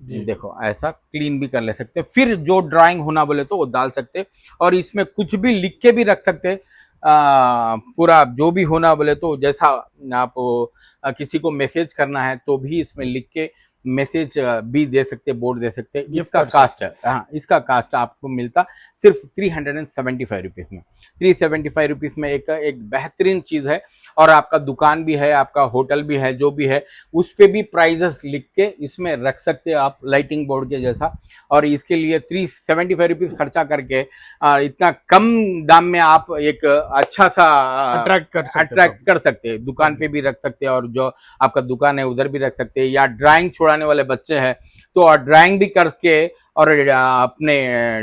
देखो ऐसा क्लीन भी कर ले सकते, फिर जो ड्राइंग होना बोले तो वो डाल सकते, और इसमें कुछ भी लिख के भी रख सकते। पूरा जो भी होना बोले तो, जैसा आप किसी को मैसेज करना है तो भी इसमें लिख के मैसेज भी दे सकते, बोर्ड दे सकते। Gift इसका कर कास्ट है, हाँ, इसका कास्ट आपको मिलता सिर्फ 375 रुपीज में। 375 रुपीज में एक बेहतरीन चीज है। और आपका दुकान भी है, आपका होटल भी है, जो भी है उस पे भी प्राइजेस लिख के इसमें रख सकते हैं आप, लाइटिंग बोर्ड के जैसा। और इसके लिए 375 रुपीज खर्चा करके इतना कम दाम में आप एक अच्छा सा अट्रैक्ट कर सकते हैं। दुकान पे भी रख सकते हैं, और जो आपका दुकान है उधर भी रख सकते हैं। या ड्राइंग छुड़ाने वाले बच्चे हैं तो ड्राइंग भी करके और अपने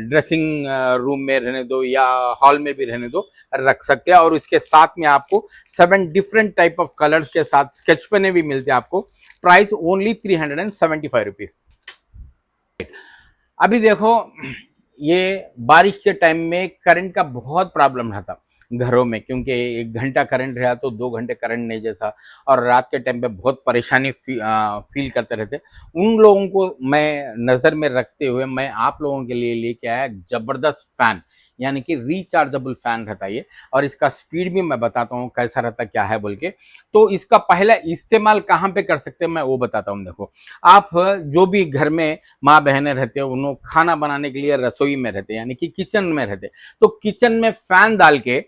ड्रेसिंग रूम में रहने दो या हॉल में भी रहने दो, रख सकते हैं। और इसके साथ में आपको 7 डिफरेंट टाइप ऑफ कलर्स के साथ स्केच पेने भी मिलते हैं आपको। Price only 375 rupees. अभी देखो, ये बारिश के टाइम में करंट का बहुत प्रॉब्लम रहता घरों में, क्योंकि 1 घंटा करंट रहा तो 2 घंटे करंट नहीं जैसा, और रात के टाइम पे बहुत परेशानी फील करते रहते। उन लोगों को मैं नज़र में रखते हुए मैं आप लोगों के लिए लेके आया जबरदस्त फैन, यानी कि रिचार्जेबल फैन रहता है ये। और इसका स्पीड भी मैं बताता हूँ कैसा रहता क्या है बोल के। तो इसका पहला इस्तेमाल कहाँ पे कर सकते हैं मैं वो बताता हूँ। देखो, आप जो भी घर में माँ बहनें रहते हैं, उन्होंने खाना बनाने के लिए रसोई में रहते हैं, यानी कि किचन में रहते, तो किचन में फैन डाल के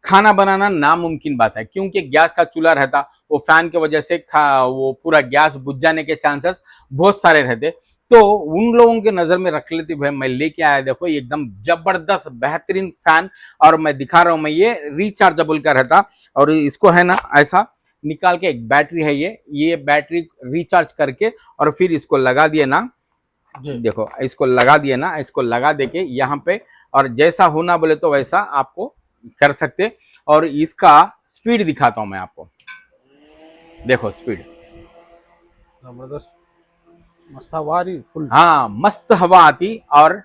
खाना बनाना नामुमकिन बात है, क्योंकि गैस का चूल्हा रहता, वो फैन की वजह से वो पूरा गैस बुझ जाने के चांसेस बहुत सारे रहते। तो उन लोगों के नजर में रख लेते हुए मैं लेके आया, देखो एकदम जबरदस्त बेहतरीन फैन। और मैं दिखा रहा हूं, मैं ये रिचार्जेबल का रहता, और इसको है ना ऐसा निकाल के, एक बैटरी है ये बैटरी रिचार्ज करके और फिर इसको लगा दिए ना, देखो इसको लगा दिए ना, इसको लगा देके यहाँ पे, और जैसा होना बोले तो वैसा आपको कर सकते। और इसका स्पीड दिखाता हूं मैं आपको, देखो स्पीड जबरदस्त, मस्त हवा आ रही फुल। हाँ, मस्त हवा आती। और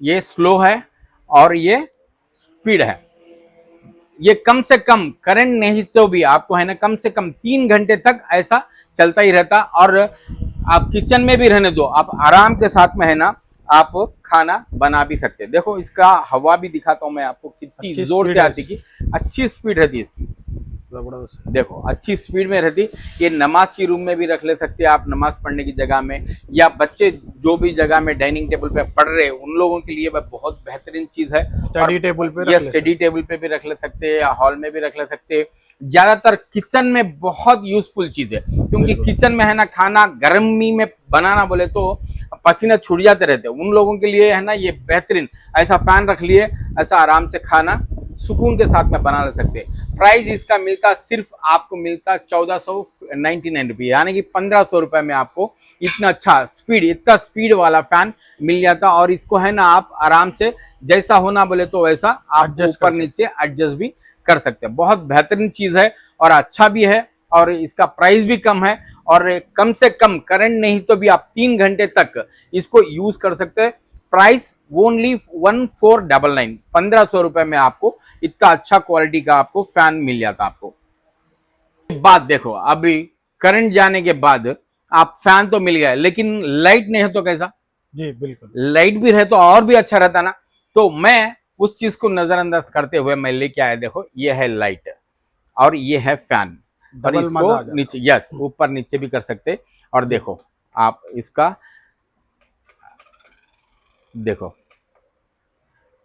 ये स्लो है और ये स्पीड है। ये कम से कम करंट नहीं तो भी आपको है ना कम से कम 3 घंटे तक ऐसा चलता ही रहता। और आप किचन में भी रहने दो, आप आराम के साथ में है ना आप खाना बना भी सकते हैं। देखो इसका हवा भी दिखाता हूं मैं आपको, कितनी जोर से आती, की अच्छी स्पीड रहती है इसकी। जबरदस्त, देखो अच्छी स्पीड में रहती। ये नमाज की रूम में भी रख ले सकते हैं आप, नमाज पढ़ने की जगह में, या बच्चे जो भी जगह में डाइनिंग टेबल पे पढ़ रहे हैं उन लोगों के लिए बहुत बेहतरीन चीज है। स्टडी टेबल पे या स्टडी टेबल पे भी रख ले सकते हैं, या हॉल में भी रख ले सकते हैं। ज्यादातर किचन में बहुत यूजफुल चीज है, क्योंकि किचन में है ना खाना गर्मी में बनाना बोले तो पसीना छूट जाते रहते हैं। उन लोगों के लिए है ना ये बेहतरीन ऐसा फैन रख लिए, ऐसा आराम से खाना सुकून के साथ में बना ले सकते हैं। प्राइस इसका मिलता सिर्फ आपको मिलता 1499 रुपये, यानी कि 1500 रुपए में आपको इतना अच्छा स्पीड, इतना स्पीड वाला फैन मिल जाता। और इसको है ना आप आराम से जैसा होना बोले तो वैसा आप ऊपर नीचे एडजस्ट भी कर सकते हैं। बहुत बेहतरीन चीज है और अच्छा भी है, और इसका प्राइस भी कम है। और कम से कम करंट नहीं तो भी आप 3 घंटे तक इसको यूज कर सकते हैं। प्राइस ओनली 1499, 1500 रुपए में आपको इतना अच्छा क्वालिटी का आपको फैन मिल जाता। आपको बात देखो, अभी करंट जाने के बाद आप फैन तो मिल गया, लेकिन लाइट नहीं है तो कैसा? जी बिल्कुल, लाइट भी रहे तो और भी अच्छा रहता ना। तो मैं उस चीज को नजरअंदाज करते हुए मैं लेके आया, देखो ये है लाइट और ये है फैन, और इसको नीचे यस ऊपर नीचे भी कर सकते। और देखो आप इसका देखो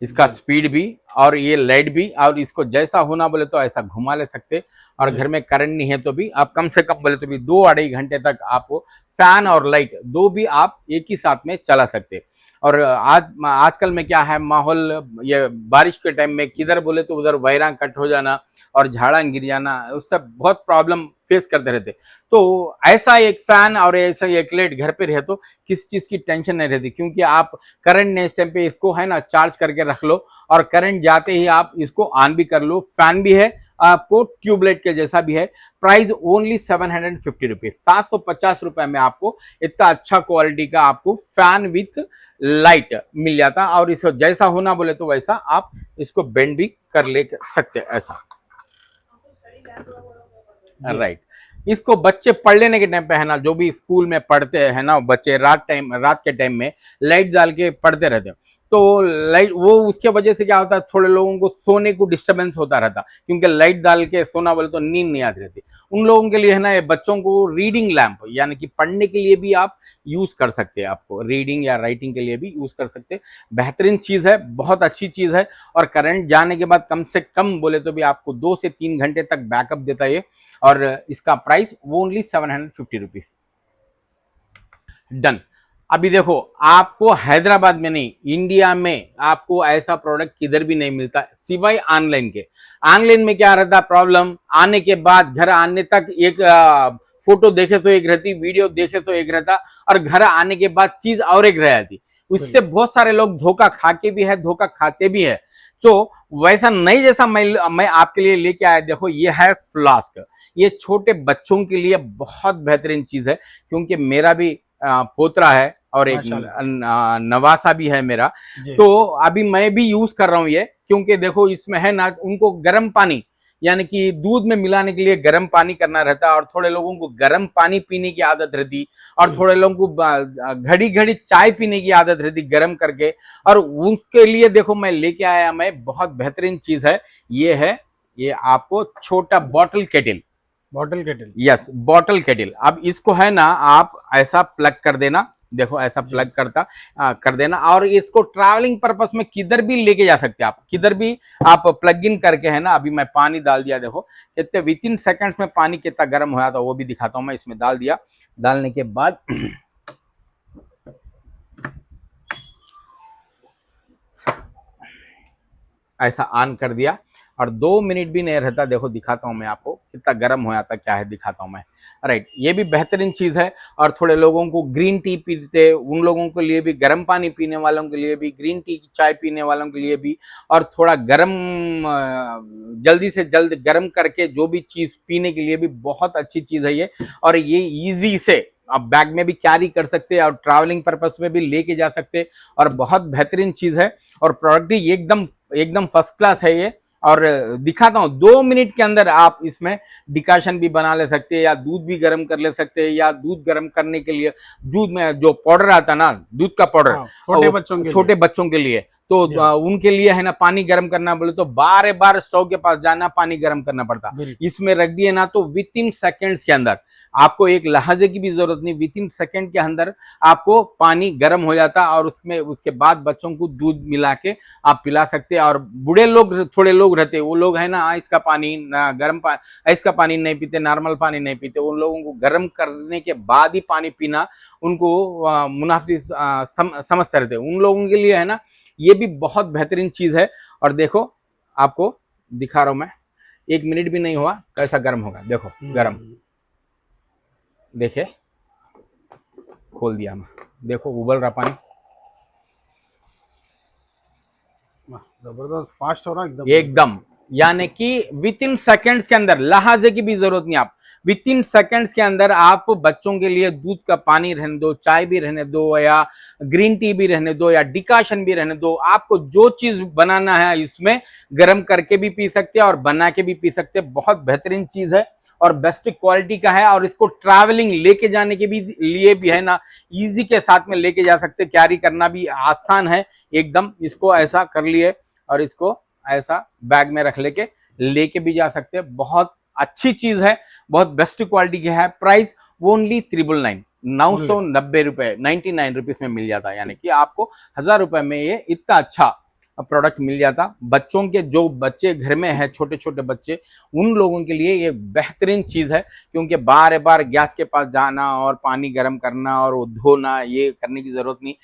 इसका स्पीड भी और ये लाइट भी, और इसको जैसा होना बोले तो ऐसा घुमा ले सकते। और घर में करंट नहीं है तो भी आप कम से कम बोले तो भी 2-2.5 घंटे तक आप फैन और लाइट दो भी आप एक ही साथ में चला सकते। और आजकल में क्या है माहौल, ये बारिश के टाइम में किधर बोले तो उधर वायरा कट हो जाना और झाड़ा गिर जाना, उससे बहुत प्रॉब्लम फेस करते रहते। तो ऐसा एक फैन और ऐसा एक लाइट घर पे रहे तो किस चीज की टेंशन नहीं रहती, क्योंकि आप करंट नेक्स्ट टाइम पे इसको है ना चार्ज करके रख लो, और करंट जाते ही आप इसको ऑन भी कर लो। फैन भी है आपको ट्यूबलाइट के जैसा भी है। प्राइस ओनली 750 रुपीज, 750 रुपए में आपको इतना अच्छा क्वालिटी का आपको फैन विथ लाइट मिल जाता। और इसको जैसा होना बोले तो वैसा आप इसको बेंड भी कर ले सकते ऐसा, राइट। इसको बच्चे पढ़ लेने के टाइम पे है ना, जो भी स्कूल में पढ़ते हैं ना बच्चे, रात के टाइम में लाइट डाल के पढ़ते रहते हैं, तो लाइट वो उसके वजह से क्या होता है, थोड़े लोगों को सोने को डिस्टरबेंस होता रहता, क्योंकि लाइट डाल के सोना बोले तो नींद नहीं आती रहती। उन लोगों के लिए है ना, ये बच्चों को रीडिंग लैंप यानी कि पढ़ने के लिए भी आप यूज कर सकते हैं, आपको रीडिंग या राइटिंग के लिए भी यूज कर सकते हैं। बेहतरीन चीज है, बहुत अच्छी चीज है। और करंट जाने के बाद कम से कम बोले तो भी आपको 2 से 3 घंटे तक बैकअप देता है। और इसका प्राइस वो ओनली 750 रुपीज। डन। अभी देखो, आपको हैदराबाद में नहीं, इंडिया में आपको ऐसा प्रोडक्ट किधर भी नहीं मिलता सिवाय ऑनलाइन के। ऑनलाइन में क्या रहता प्रॉब्लम, आने के बाद घर आने तक एक फोटो देखे तो एक रहती, वीडियो देखे तो एक रहता, और घर आने के बाद चीज और एक रह जाती। उससे बहुत सारे लोग धोखा खा के भी है, धोखा खाते भी है। तो वैसा नहीं, जैसा मैं आपके लिए लेके आया, देखो ये है फ्लास्क। ये छोटे बच्चों के लिए बहुत बेहतरीन चीज है, क्योंकि मेरा भी पोतरा है और एक नवासा भी है मेरा। तो अभी मैं भी यूज कर रहा हूँ ये, क्योंकि देखो इसमें है ना, उनको गर्म पानी यानी कि दूध में मिलाने के लिए गर्म पानी करना रहता है, और थोड़े लोगों को गर्म पानी पीने की आदत रहती, और थोड़े लोगों को घड़ी घड़ी चाय पीने की आदत रहती गर्म करके। और उसके लिए देखो मैं लेके आया, मैं बहुत बेहतरीन चीज है। ये है, ये आपको छोटा bottle kettle, yes bottle kettle. अब इसको है ना, आप ऐसा प्लग कर देना, देखो ऐसा प्लग कर देना, और इसको ट्रैवलिंग पर्पस में किधर भी लेके जा सकते हैं आप, किधर भी आप प्लग इन करके है ना। अभी मैं पानी डाल दिया, देखो कितने विद इन सेकेंड्स में पानी कितना गर्म होया था वो भी दिखाता हूं मैं। इसमें डाल दिया, डालने के बाद ऐसा ऑन कर दिया, और 2 मिनट भी नहीं रहता। देखो दिखाता हूं मैं आपको कितना गर्म हो जाता, क्या है दिखाता हूं मैं। राइट, ये भी बेहतरीन चीज है। और थोड़े लोगों को ग्रीन टी पीते, उन लोगों के लिए भी, गर्म पानी पीने वालों के लिए भी, ग्रीन टी की चाय पीने वालों के लिए भी, और थोड़ा गर्म जल्दी से जल्द गर्म करके जो भी चीज पीने के लिए भी बहुत अच्छी चीज है ये। और ये ईजी से आप बैग में भी कैरी कर सकते हैं, और ट्रैवलिंग पर्पस में भी लेके जा सकते हैं, और बहुत बेहतरीन चीज है। और प्रोडक्ट भी एकदम फर्स्ट क्लास है ये। और दिखाता हूं, 2 मिनट के अंदर आप इसमें डिकाशन भी बना ले सकते हैं, या दूध भी गर्म कर ले सकते हैं, या दूध गर्म करने के लिए दूध में जो पाउडर आता ना, दूध का पाउडर, छोटे बच्चों के लिए तो उनके लिए है ना, पानी गर्म करना बोले तो बार बार स्टोव के पास जाना, पानी गर्म करना पड़ता। इसमें रख दिए ना तो विद इन सेकेंड्स के अंदर, आपको एक लहाजे की भी जरूरत नहीं, विद इन सेकेंड के अंदर आपको पानी गर्म हो जाता, और उसमें उसके बाद बच्चों को दूध मिला के आप पिला सकते हैं। और बूढ़े लोग, थोड़े लोग रहते, वो लोग है ना, इसका पानी गर्म इसका पानी नहीं पीते, नॉर्मल पानी नहीं पीते, उन लोगों को गर्म करने के बाद ही पानी पीना उनको मुनाफिक समझते रहते, उन लोगों के लिए है ना ये भी बहुत बेहतरीन चीज है। और देखो आपको दिखा रहा हूं मैं, 1 मिनट भी नहीं हुआ कैसा गर्म होगा, देखो गर्म, देखे खोल दिया मैं, देखो उबल रहा पानी, जबरदस्त फास्ट हो रहा एकदम। यानी कि विद इन सेकेंड्स के अंदर, लहाजे की भी जरूरत नहीं, आप विद इन सेकेंड्स के अंदर आप बच्चों के लिए दूध का पानी रहने दो, चाय भी रहने दो, या ग्रीन टी भी रहने दो, या डिकाशन भी रहने दो, आपको जो चीज बनाना है इसमें गर्म करके भी पी सकते हैं और बना के भी पी सकते हैं। बहुत बेहतरीन चीज है और बेस्ट क्वालिटी का है। और इसको ट्रैवलिंग लेके जाने के भी लिए भी है ना, इजी के साथ में लेके जा सकते, कैरी करना भी आसान है एकदम। इसको ऐसा कर लिए और इसको ऐसा बैग में रख लेके भी जा सकते हैं। बहुत अच्छी चीज है, बहुत बेस्ट क्वालिटी की है। प्राइस ओनली 990 रुपए, 99 रुपीज में मिल जाता है। यानी कि आपको 1000 रुपए में ये इतना अच्छा प्रोडक्ट मिल जाता। बच्चों के जो बच्चे घर में है, छोटे छोटे बच्चे, उन लोगों के लिए ये बेहतरीन चीज है, क्योंकि बार बार गैस के पास जाना और पानी गर्म करना और वो धोना, ये करने की जरूरत नहीं।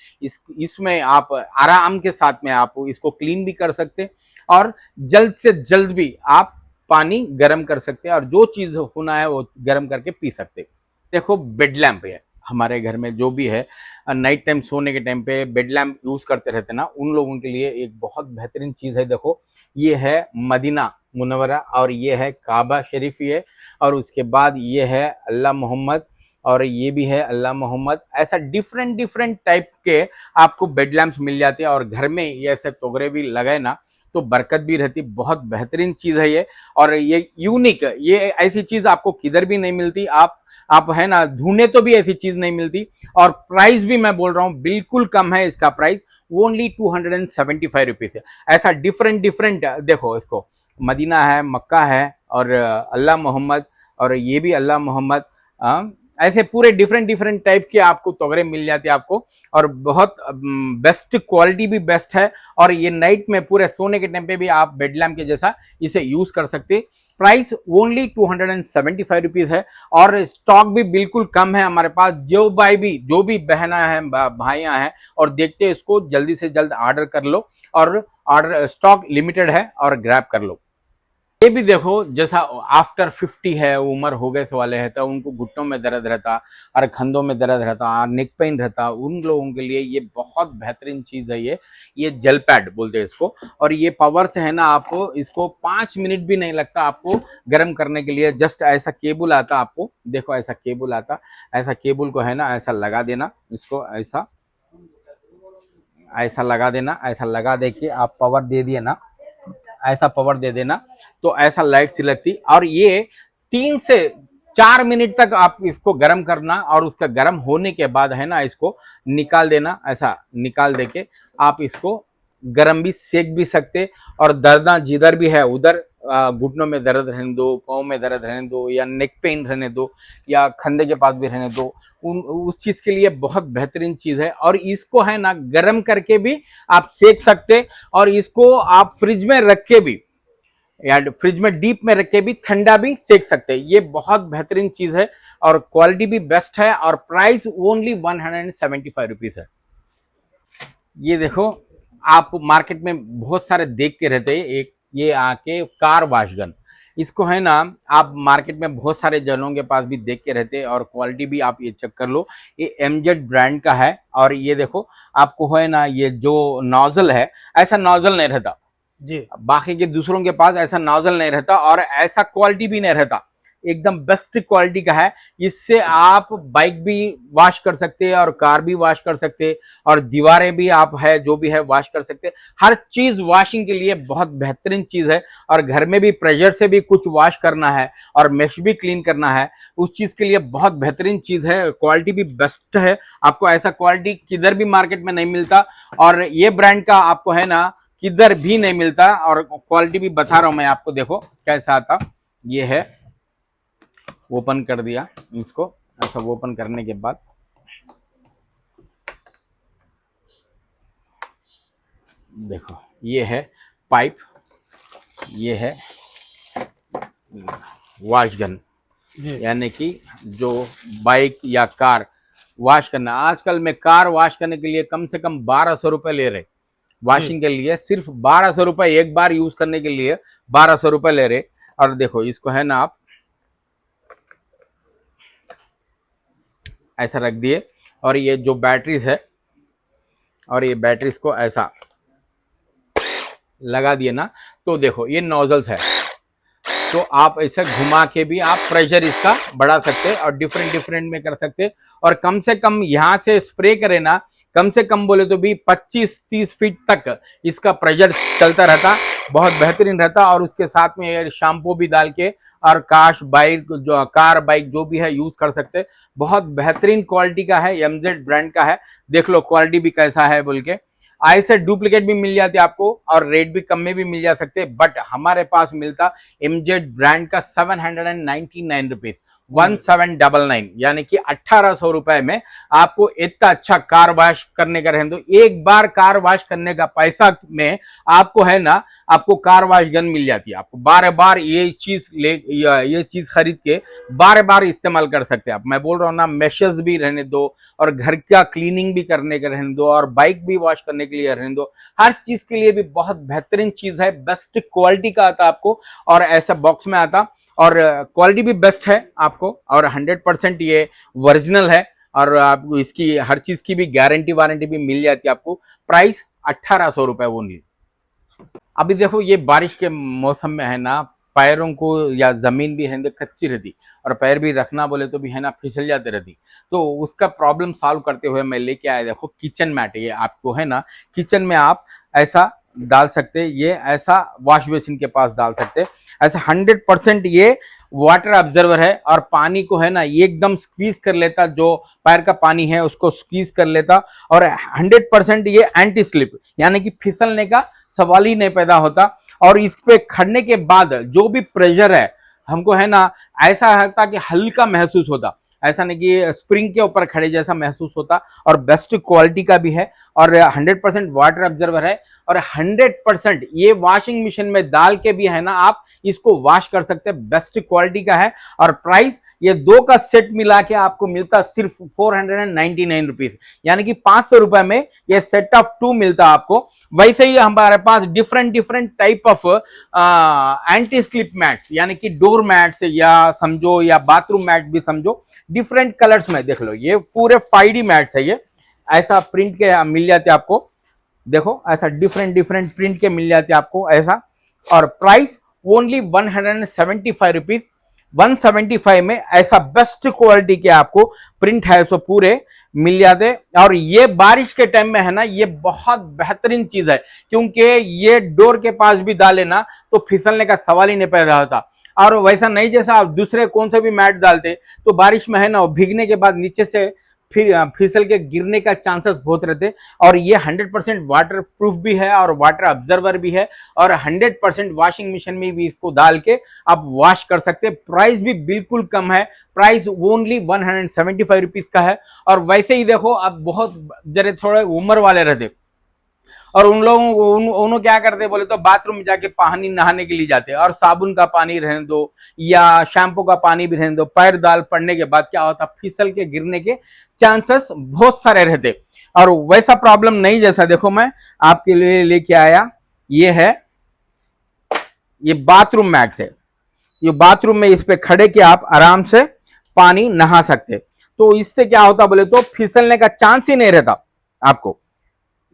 इसमें आप आराम के साथ में आप इसको क्लीन भी कर सकते और जल्द से जल्द भी आप पानी गर्म कर सकते हैं, और जो चीज होना है वो गर्म करके पी सकते। देखो बेड लैंप है हमारे घर में, जो भी है नाइट टाइम सोने के टाइम पे बेड लैंप यूज करते रहते ना, उन लोगों के लिए एक बहुत बेहतरीन चीज है। देखो ये है मदीना मुनव्वरा, और ये है काबा शरीफ, ये और उसके बाद ये है अल्लाह मोहम्मद, और ये भी है अल्लाह मोहम्मद। ऐसा डिफरेंट टाइप के आपको बेड लैंप्स मिल जाते हैं, और घर में ये ऐसे तोगरे भी लगाए ना तो बरकत भी रहती। बहुत बेहतरीन चीज है ये, और ये यूनिक, ये ऐसी चीज आपको किधर भी नहीं मिलती। आप आप है ना ढूंढे तो भी ऐसी चीज नहीं मिलती। और प्राइस भी मैं बोल रहा हूँ बिल्कुल कम है, इसका प्राइस ओनली 275 रुपीज है। ऐसा डिफरेंट डिफरेंट देखो, इसको मदीना है, मक्का है, और अल्लाह मोहम्मद, और ये भी अल्लाह मोहम्मद, ऐसे पूरे डिफरेंट डिफरेंट टाइप के आपको तोगरे मिल जाते हैं आपको। और बहुत बेस्ट क्वालिटी भी बेस्ट है। और ये नाइट में पूरे सोने के टाइम पे भी आप बेड लैम्प के जैसा इसे यूज कर सकते। प्राइस ओनली 275 रुपीज है। और स्टॉक भी बिल्कुल कम है हमारे पास। जो भी बहना है, भाइयां हैं और देखते हैं इसको, जल्दी से जल्द ऑर्डर कर लो। और ऑर्डर स्टॉक लिमिटेड है और ग्रैब कर लो। ये भी देखो, जैसा आफ्टर 50 है, उम्र हो गए वाले है, तो उनको घुटनों में दर्द रहता और कंधों में दर्द रहता, नेक पेन रहता, उन लोगों के लिए ये बहुत बेहतरीन चीज है। ये जेल पैड बोलते हैं इसको। और ये पावर से है ना, आपको इसको 5 मिनट भी नहीं लगता आपको गर्म करने के लिए। जस्ट ऐसा केबल आता आपको, देखो ऐसा केबल आता, ऐसा केबल को है ना ऐसा लगा देना, इसको ऐसा ऐसा लगा देना, ऐसा लगा दे के आप पावर दे दिए ना, ऐसा पावर दे देना, तो ऐसा लाइट सी लगती। और ये 3 से 4 मिनट तक आप इसको गर्म करना, और उसका गर्म होने के बाद है ना इसको निकाल देना। ऐसा निकाल दे के आप इसको गर्म भी सेक भी सकते। और दर्द जिधर भी है उधर, घुटनों में दर्द रहने दो, पाँव में दर्द रहने दो, या नेक पेन रहने दो, या खंधे के पास भी रहने दो, उस चीज के लिए बहुत बेहतरीन चीज है। और इसको है ना गर्म करके भी आप सेक सकते। और इसको आप फ्रिज में रख के भी, या फ्रिज में डीप में रख के भी ठंडा भी सेक सकते हैं। ये बहुत बेहतरीन चीज है और क्वालिटी भी बेस्ट है। और प्राइस ओनली 175 रुपीज है। ये देखो, आप मार्केट में बहुत सारे देख के रहते हैं, एक ये आके कार वॉश गन, इसको है ना आप मार्केट में बहुत सारे जनों के पास भी देख के रहते हैं। और क्वालिटी भी आप ये चेक कर लो, ये MZ ब्रांड का है। और ये देखो, आपको है ना ये जो नोजल है, ऐसा नोजल नहीं रहता जी, बाकी के दूसरों के पास, ऐसा नोजल नहीं रहता और ऐसा क्वालिटी भी नहीं रहता, एकदम बेस्ट क्वालिटी का है। इससे आप बाइक भी वॉश कर सकते हैं और कार भी वॉश कर सकते हैं, और दीवारें भी आप है जो भी है वॉश कर सकते हैं। हर चीज वॉशिंग के लिए बहुत बेहतरीन चीज है। और घर में भी प्रेशर से भी कुछ वॉश करना है और मेश भी क्लीन करना है, उस चीज के लिए बहुत बेहतरीन चीज है। क्वालिटी भी बेस्ट है, आपको ऐसा क्वालिटी किधर भी मार्केट में नहीं मिलता। और ये ब्रांड का आपको है ना किधर भी नहीं मिलता। और क्वालिटी भी बता रहा हूं मैं आपको, देखो कैसा आता। ये है, ओपन कर दिया इसको, ऐसा ओपन करने के बाद देखो, ये है पाइप, ये है वॉश गन, यानी कि जो बाइक या कार वॉश करना। आजकल में कार वॉश करने के लिए कम से कम 1200 रुपए ले रहे, वॉशिंग के लिए सिर्फ 1200 रुपए, एक बार यूज करने के लिए 1200 रुपए ले रहे। और देखो इसको है ना आप ऐसा रख दिए, और ये जो बैटरीज है, और ये बैटरीज को ऐसा लगा दिए ना, तो देखो ये नोजल्स है, तो आप ऐसे घुमा के भी आप प्रेशर इसका बढ़ा सकते हैं और डिफरेंट डिफरेंट में कर सकते हैं। और कम से कम यहाँ से स्प्रे करें ना, कम से कम बोले तो भी 25-30 फीट तक इसका प्रेशर चलता रहता, बहुत बेहतरीन रहता। और उसके साथ में शैम्पू भी डाल के और कार बाइक जो भी है यूज कर सकते। बहुत बेहतरीन क्वालिटी का है, MZ ब्रांड का है। देख लो क्वालिटी भी कैसा है बोल के। ऐसे डुप्लीकेट भी मिल जाते आपको और रेट भी कम में भी मिल जा सकते, बट हमारे पास मिलता MZ ब्रांड का 799 रुपीज, 1799, यानी कि 1800 रुपए में आपको इतना अच्छा कार वॉश करने का रहने दो। एक बार कार वॉश करने का पैसा में आपको है ना, आपको कार वॉश गन मिल जाती है। आपको बार बार ये चीज खरीद के बार बार इस्तेमाल कर सकते हैं आप। मैं बोल रहा हूँ ना, मेशेस भी रहने दो, और घर का क्लीनिंग भी करने का रहने दो, और बाइक भी वॉश करने के लिए रहने दो। हर चीज के लिए भी बहुत बेहतरीन चीज है, बेस्ट क्वालिटी का आता आपको, और ऐसा बॉक्स में आता, और क्वालिटी भी बेस्ट है आपको, और 100% ये ओरिजिनल है। और आपको इसकी हर चीज की भी गारंटी वारंटी भी मिल जाती है आपको। प्राइस 1800 रुपए ओनली। अभी देखो, ये बारिश के मौसम में है ना, पैरों को या जमीन भी है कच्ची रहती, और पैर भी रखना बोले तो भी है ना फिसल जाते रहती। तो उसका प्रॉब्लम सॉल्व करते हुए मैं लेके आया, देखो किचन मैट। ये आपको है ना किचन में आप ऐसा डाल सकते, ये ऐसा वॉश बेसिन के पास डाल सकते। ऐसा 100% ये वाटर ऑब्जर्वर है और पानी को है ना एकदम स्क्वीज कर लेता, जो पैर का पानी है उसको स्क्वीज कर लेता। और 100% ये एंटी स्लिप यानी कि फिसलने का सवाल ही नहीं पैदा होता। और इस पे खड़ने के बाद जो भी प्रेशर है हमको है ना ऐसा लगता कि हल्का महसूस होता, ऐसा नहीं कि स्प्रिंग के ऊपर खड़े जैसा महसूस होता। और बेस्ट क्वालिटी का भी है और 100% वाटर ऑब्जर्वर है और 100% ये वॉशिंग मशीन में डाल के भी है ना आप इसको वॉश कर सकते हैं, बेस्ट क्वालिटी का है। और प्राइस ये दो का सेट मिला के आपको मिलता सिर्फ 499 रुपीज, यानी कि 500 रुपए में ये सेट ऑफ 2 मिलता आपको। वैसे ही हमारे पास different type of anti slip mats यानी कि डोर मैट्स या समझो या बाथरूम मैट भी समझो, डिफरेंट कलर्स में देख लो। ये पूरे 5D मैट्स है, ये ऐसा प्रिंट के मिल जाते आपको, देखो ऐसा डिफरेंट प्रिंट के मिल जाते आपको ऐसा। और प्राइस ओनली 175 रुपीज। 175 में ऐसा बेस्ट क्वालिटी के आपको प्रिंट है सो पूरे मिल जाते। और ये बारिश के टाइम में है ना ये बहुत बेहतरीन चीज है, क्योंकि ये डोर के पास भी डाले ना तो फिसलने का सवाल ही नहीं पैदा होता। और वैसा नहीं जैसा आप दूसरे कौन से भी मैट डालते तो बारिश में है ना भीगने के बाद नीचे से फिर फिसल के गिरने का चांसेस बहुत रहते। और ये 100% वाटर प्रूफ भी है और वाटर ऑब्जर्वर भी है और 100% वॉशिंग मशीन में भी इसको डाल के आप वॉश कर सकते हैं। प्राइस भी बिल्कुल कम है, प्राइस ओनली 175 रुपीज का है। और वैसे ही देखो अब बहुत जरे थोड़े उम्र वाले रहते और उन लोगों उन्होंने क्या करते बोले तो बाथरूम में जाके पानी नहाने के लिए जाते और साबुन का पानी रहने दो या शैम्पू का पानी भी रहने दो, पैर डाल पड़ने के बाद क्या होता फिसल के गिरने के चांसेस बहुत सारे रहते। और वैसा प्रॉब्लम नहीं, जैसा देखो मैं आपके लिए लेके आया, ये है ये बाथरूम मैट है। ये बाथरूम में इस पे खड़े के आप आराम से पानी नहा सकते। तो इससे क्या होता बोले तो फिसलने का चांस ही नहीं रहता आपको।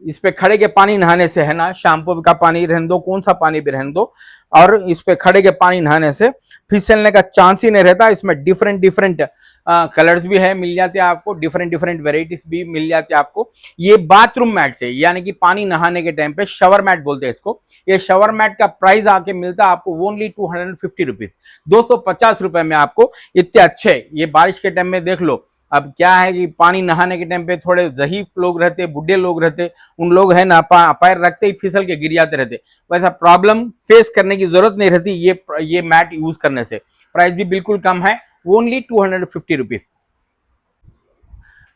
इस पे खड़े के पानी नहाने से है ना, शैम्पू का पानी रहने दो, कौन सा पानी भी रहने दो, और इस पे खड़े के पानी नहाने से फिसलने का चांस ही नहीं रहता। इसमें डिफरेंट कलर्स भी है मिल जाते हैं आपको, डिफरेंट वेराइटीज भी मिल जाते हैं आपको। ये बाथरूम मैट से यानी कि पानी नहाने के टाइम पे शवर मैट बोलते हैं इसको। ये शवर मैट का प्राइस आके मिलता है आपको ओनली 250 रुपीज, 250 रुपए में आपको इतने अच्छे। ये बारिश के टाइम में देख लो, अब क्या है कि पानी नहाने के टाइम पे थोड़े ज़हीफ लोग रहते, बुढ़े लोग रहते, उन लोग है ना पैर रखते ही फिसल के गिर जाते रहते। वैसा प्रॉब्लम फेस करने की जरूरत नहीं रहती ये मैट यूज करने से। प्राइस भी बिल्कुल कम है, ओनली 250 रुपीज।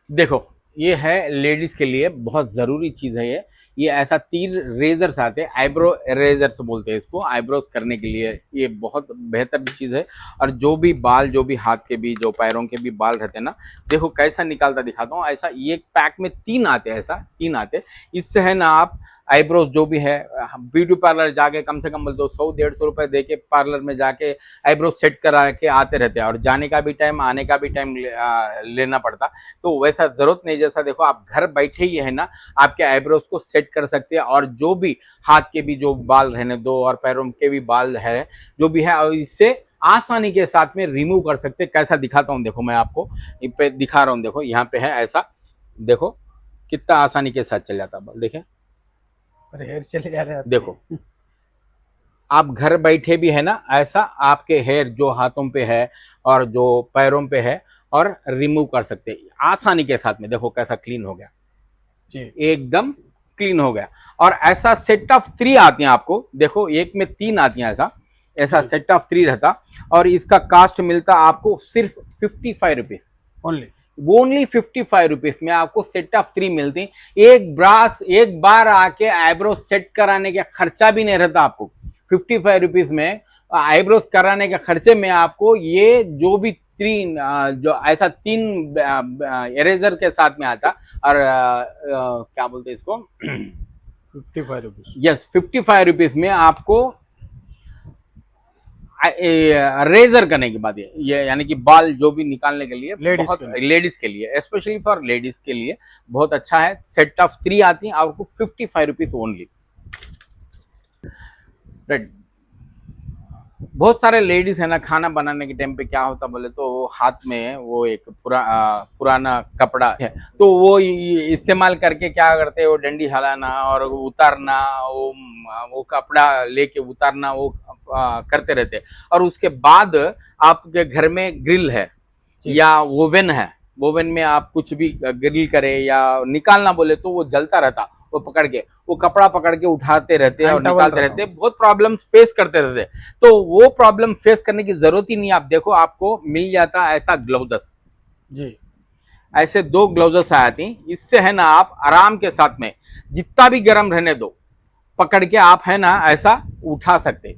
देखो ये है लेडीज के लिए बहुत जरूरी चीज है ये ऐसा तीर रेजर्स आते हैं, आईब्रो रेजर्स बोलते हैं इसको, आईब्रोज करने के लिए ये बहुत बेहतर चीज है। और जो भी बाल, जो भी हाथ के भी, जो पैरों के भी बाल रहते हैं ना, देखो कैसा निकालता दिखाता हूँ। ऐसा ये पैक में 3 आते हैं, ऐसा 3 आते। इससे है ना आप आईब्रोज जो भी है ब्यूटी पार्लर जाके कम से कम बोलते 100-150 रुपए दे के पार्लर में जाके आईब्रो सेट करा के आते रहते हैं और जाने का भी टाइम, आने का भी टाइम लेना पड़ता। तो वैसा जरूरत नहीं, जैसा देखो आप घर बैठे ही है ना आपके आईब्रोज को सेट कर सकते हैं। और जो भी हाथ के भी जो बाल रहने दो और पैरों के भी बाल है जो भी है, और इससे आसानी के साथ में रिमूव कर सकते। कैसा दिखाता हूँ देखो, मैं आपको पे दिखा रहा हूँ, देखो यहाँ पे है ऐसा, देखो कितना आसानी के साथ चल जाता बाल, देखें पर हेयर चले जा रहे हैं। देखो आप घर बैठे भी है ना ऐसा आपके हेयर जो हाथों पे है और जो पैरों पे है और रिमूव कर सकते हैं आसानी के साथ में। देखो कैसा क्लीन हो गया जी, एकदम क्लीन हो गया। और ऐसा सेट ऑफ 3 आती हैं आपको, देखो एक में 3 आती हैं, ऐसा सेट ऑफ 3 रहता। और इसका कास्ट मिलता आपको सिर्फ 55 रुपीज ओनली 55 रुपीज में आपको सेट ऑफ 3 मिलती। एक बार आके आईब्रो सेट कराने का खर्चा भी नहीं रहता आपको। 55 रुपीज में आईब्रोज कराने के खर्चे में आपको ये जो भी 3 जो ऐसा 3 इरेजर के साथ में आता। और क्या बोलते हैं इसको 55 रुपीज। यस 55 रुपीज में आपको रेजर करने के बाद ये यानी कि बाल जो भी निकालने के लिए लेडीज के लिए स्पेशली फॉर लेडीज के लिए बहुत अच्छा है। सेट ऑफ 3 आती है आपको 55 रुपीज ओनली। राइट, बहुत सारे लेडीज है ना खाना बनाने के टाइम पे क्या होता बोले तो हाथ में वो एक पुराना कपड़ा है तो वो इस्तेमाल करके क्या करते हैं वो डंडी हिलाना और उतारना, वो कपड़ा लेके उतारना, वो करते रहते। और उसके बाद आपके घर में ग्रिल है या ओवन है, ओवन में आप कुछ भी ग्रिल करे या निकालना बोले तो वो जलता रहता, वो पकड़ के वो कपड़ा पकड़ के उठाते रहते और निकालते रहते, बहुत प्रॉब्लम फेस करते रहते। तो वो प्रॉब्लम फेस करने की जरूरत ही नहीं। आप देखो आपको मिल जाता ऐसा ग्लव्स जी, ऐसे 2 ग्लव्स आती, इससे है ना आप आराम के साथ में जितना भी गर्म रहने दो पकड़ के आप है ना ऐसा उठा सकते,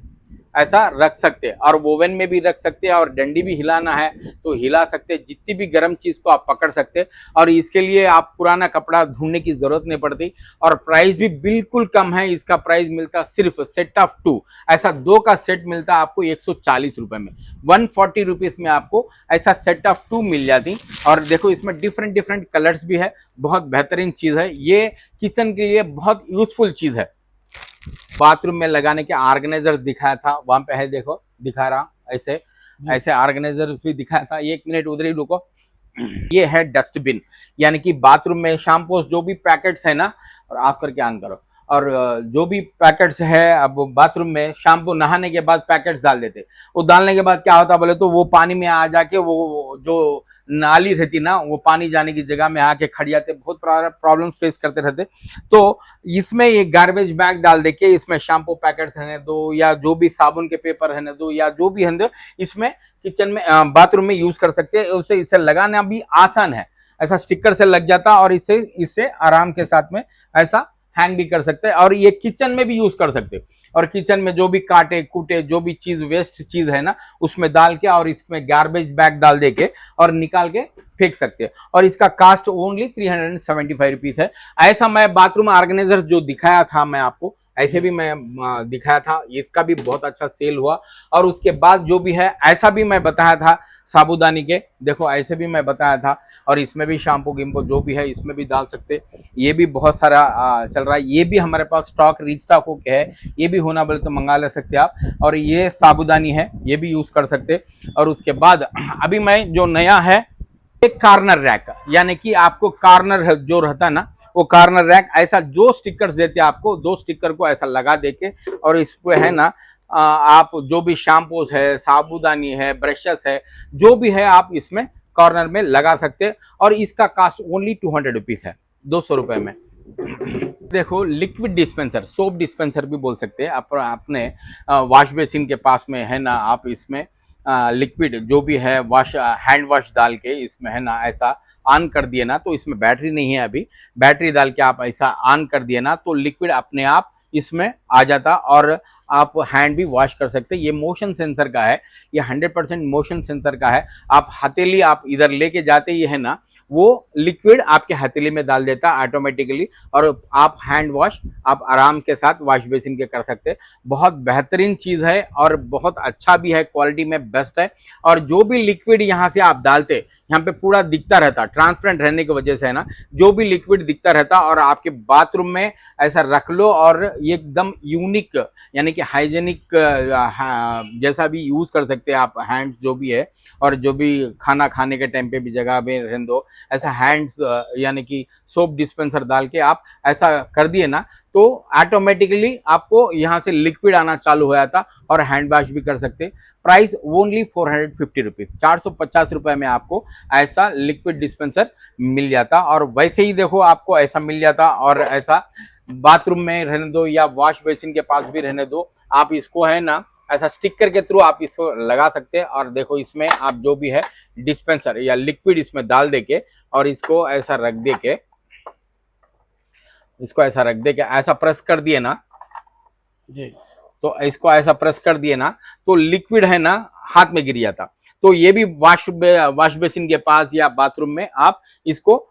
ऐसा रख सकते, और ओवन में भी रख सकते और डंडी भी हिलाना है तो हिला सकते, जितनी भी गर्म चीज को आप पकड़ सकते। और इसके लिए आप पुराना कपड़ा ढूंढने की जरूरत नहीं पड़ती, और प्राइस भी बिल्कुल कम है। इसका प्राइस मिलता सिर्फ सेट ऑफ 2, ऐसा 2 का सेट मिलता आपको 140 रुपए में, 140 रुपीज में आपको ऐसा सेट ऑफ 2 मिल जाती। और देखो इसमें डिफरेंट डिफरेंट कलर्स भी है, बहुत बेहतरीन चीज है, ये किचन के लिए बहुत यूजफुल चीज है। बाथरूम में लगाने के ऑर्गेनाइजर दिखाया था, वहां पे है देखो, दिखा रहा ऐसे ऐसे ऑर्गेनाइजर भी दिखाया था। 1 मिनट उधर ही रुको। ये है डस्टबिन, यानी कि बाथरूम में शैम्पूस जो भी पैकेट्स है ना, और ऑफ करके ऑन करो, और जो भी पैकेट्स है अब बाथरूम में शैम्पू नहाने के बाद पैकेट्स डाल देते, वो डालने के बाद क्या होता बोले तो वो पानी में आ जाके वो जो नाली रहती ना, वो पानी जाने की जगह में आके खड़ जाते, बहुत प्रॉब्लम फेस करते रहते। तो इसमें ये गार्बेज बैग डाल दे के इसमें शैम्पू पैकेट्स रहने दो या जो भी साबुन के पेपर रहने दो या जो भी है इसमें किचन में बाथरूम में यूज कर सकते हैं। उसे इसे लगाना भी आसान है, ऐसा स्टिकर से लग जाता और इससे आराम के साथ में ऐसा हैंग भी कर सकते हैं, और ये किचन में भी यूज कर सकते हैं। और किचन में जो भी काटे कूटे जो भी चीज वेस्ट चीज है ना उसमें डाल के और इसमें गार्बेज बैग डाल दे के और निकाल के फेंक सकते हैं। और इसका कास्ट ओनली 375 रुपीज है। ऐसा मैं बाथरूम ऑर्गेनाइजर जो दिखाया था मैं आपको, ऐसे भी मैं दिखाया था, इसका भी बहुत अच्छा सेल हुआ। और उसके बाद जो भी है ऐसा भी मैं बताया था साबुदानी के, देखो ऐसे भी मैं बताया था, और इसमें भी शैम्पू गिम्पो जो भी है इसमें भी डाल सकते। ये भी बहुत सारा चल रहा है, ये भी हमारे पास स्टॉक रीच स्टॉक हो गया है, ये भी होना बोले तो मंगा ले सकते आप। और ये साबुदानी है, ये भी यूज कर सकते। और उसके बाद अभी मैं जो नया है एक कार्नर रैक, यानी कि आपको कार्नर जो रहता है ना वो कार्नर रैक, ऐसा जो स्टिकर्स देते हैं आपको, 2 स्टिकर को ऐसा लगा देके और इस पे है ना आप जो भी शैम्पूस है, साबुदानी है, ब्रशेस है, जो भी है आप इसमें कॉर्नर में लगा सकते हैं। और इसका कास्ट ओनली 200 रुपीज है, 200 रुपए में। देखो लिक्विड डिस्पेंसर, सोप डिस्पेंसर भी बोल सकते हैं। अपने वॉश बेसिन के पास में है ना, आप इसमें लिक्विड जो भी है वॉश हैंड वॉश डाल के इसमें है ना ऐसा ऑन कर दिए ना, तो इसमें बैटरी नहीं है, अभी बैटरी डाल के आप ऐसा ऑन कर दिए ना तो लिक्विड अपने आप इसमें आ जाता और आप हैंड भी वॉश कर सकते। ये मोशन सेंसर का है, ये 100% मोशन सेंसर का है। आप हथेली आप इधर लेके जाते ही है ना, वो लिक्विड आपके हथेली में डाल देता ऑटोमेटिकली, और आप हैंड वॉश आप आराम के साथ वॉश बेसिन के कर सकते। बहुत बेहतरीन चीज है और बहुत अच्छा भी है, क्वालिटी में बेस्ट है। और जो भी लिक्विड यहाँ से आप डालते, यहाँ पे पूरा दिखता रहता, ट्रांसपेरेंट रहने की वजह से है ना, जो भी लिक्विड दिखता रहता, और आपके बाथरूम में ऐसा रख लो और एकदम यूनिक यानी कि हाइजेनिक जैसा भी यूज कर सकते हैं आप हैंड्स जो भी है। और जो भी खाना खाने के टाइम पे भी जगह में रहने दो, ऐसा हैंड्स यानी कि सोप डिस्पेंसर डाल के आप ऐसा कर दिए ना तो ऑटोमेटिकली आपको यहाँ से लिक्विड आना चालू हो जाता और हैंड वॉश भी कर सकते। प्राइस ओनली 450 रुपीज, 450 रुपए में आपको ऐसा लिक्विड डिस्पेंसर मिल जाता। और वैसे ही देखो आपको ऐसा मिल जाता, और ऐसा बाथरूम में रहने दो या वॉश बेसिन के पास भी रहने दो, आप इसको है ना ऐसा स्टिकर के थ्रू आप इसको लगा सकते हैं। और देखो इसमें आप जो भी है डिस्पेंसर या लिक्विड इसमें डाल देके और इसको ऐसा रख दे के, इसको ऐसा रख दे के ऐसा प्रेस कर दिए ना जी, तो इसको ऐसा प्रेस कर दिए ना तो लिक्विड है ना हाथ में गिर जाता। तो ये भी वॉश बेसिन के पास या बाथरूम में आप इसको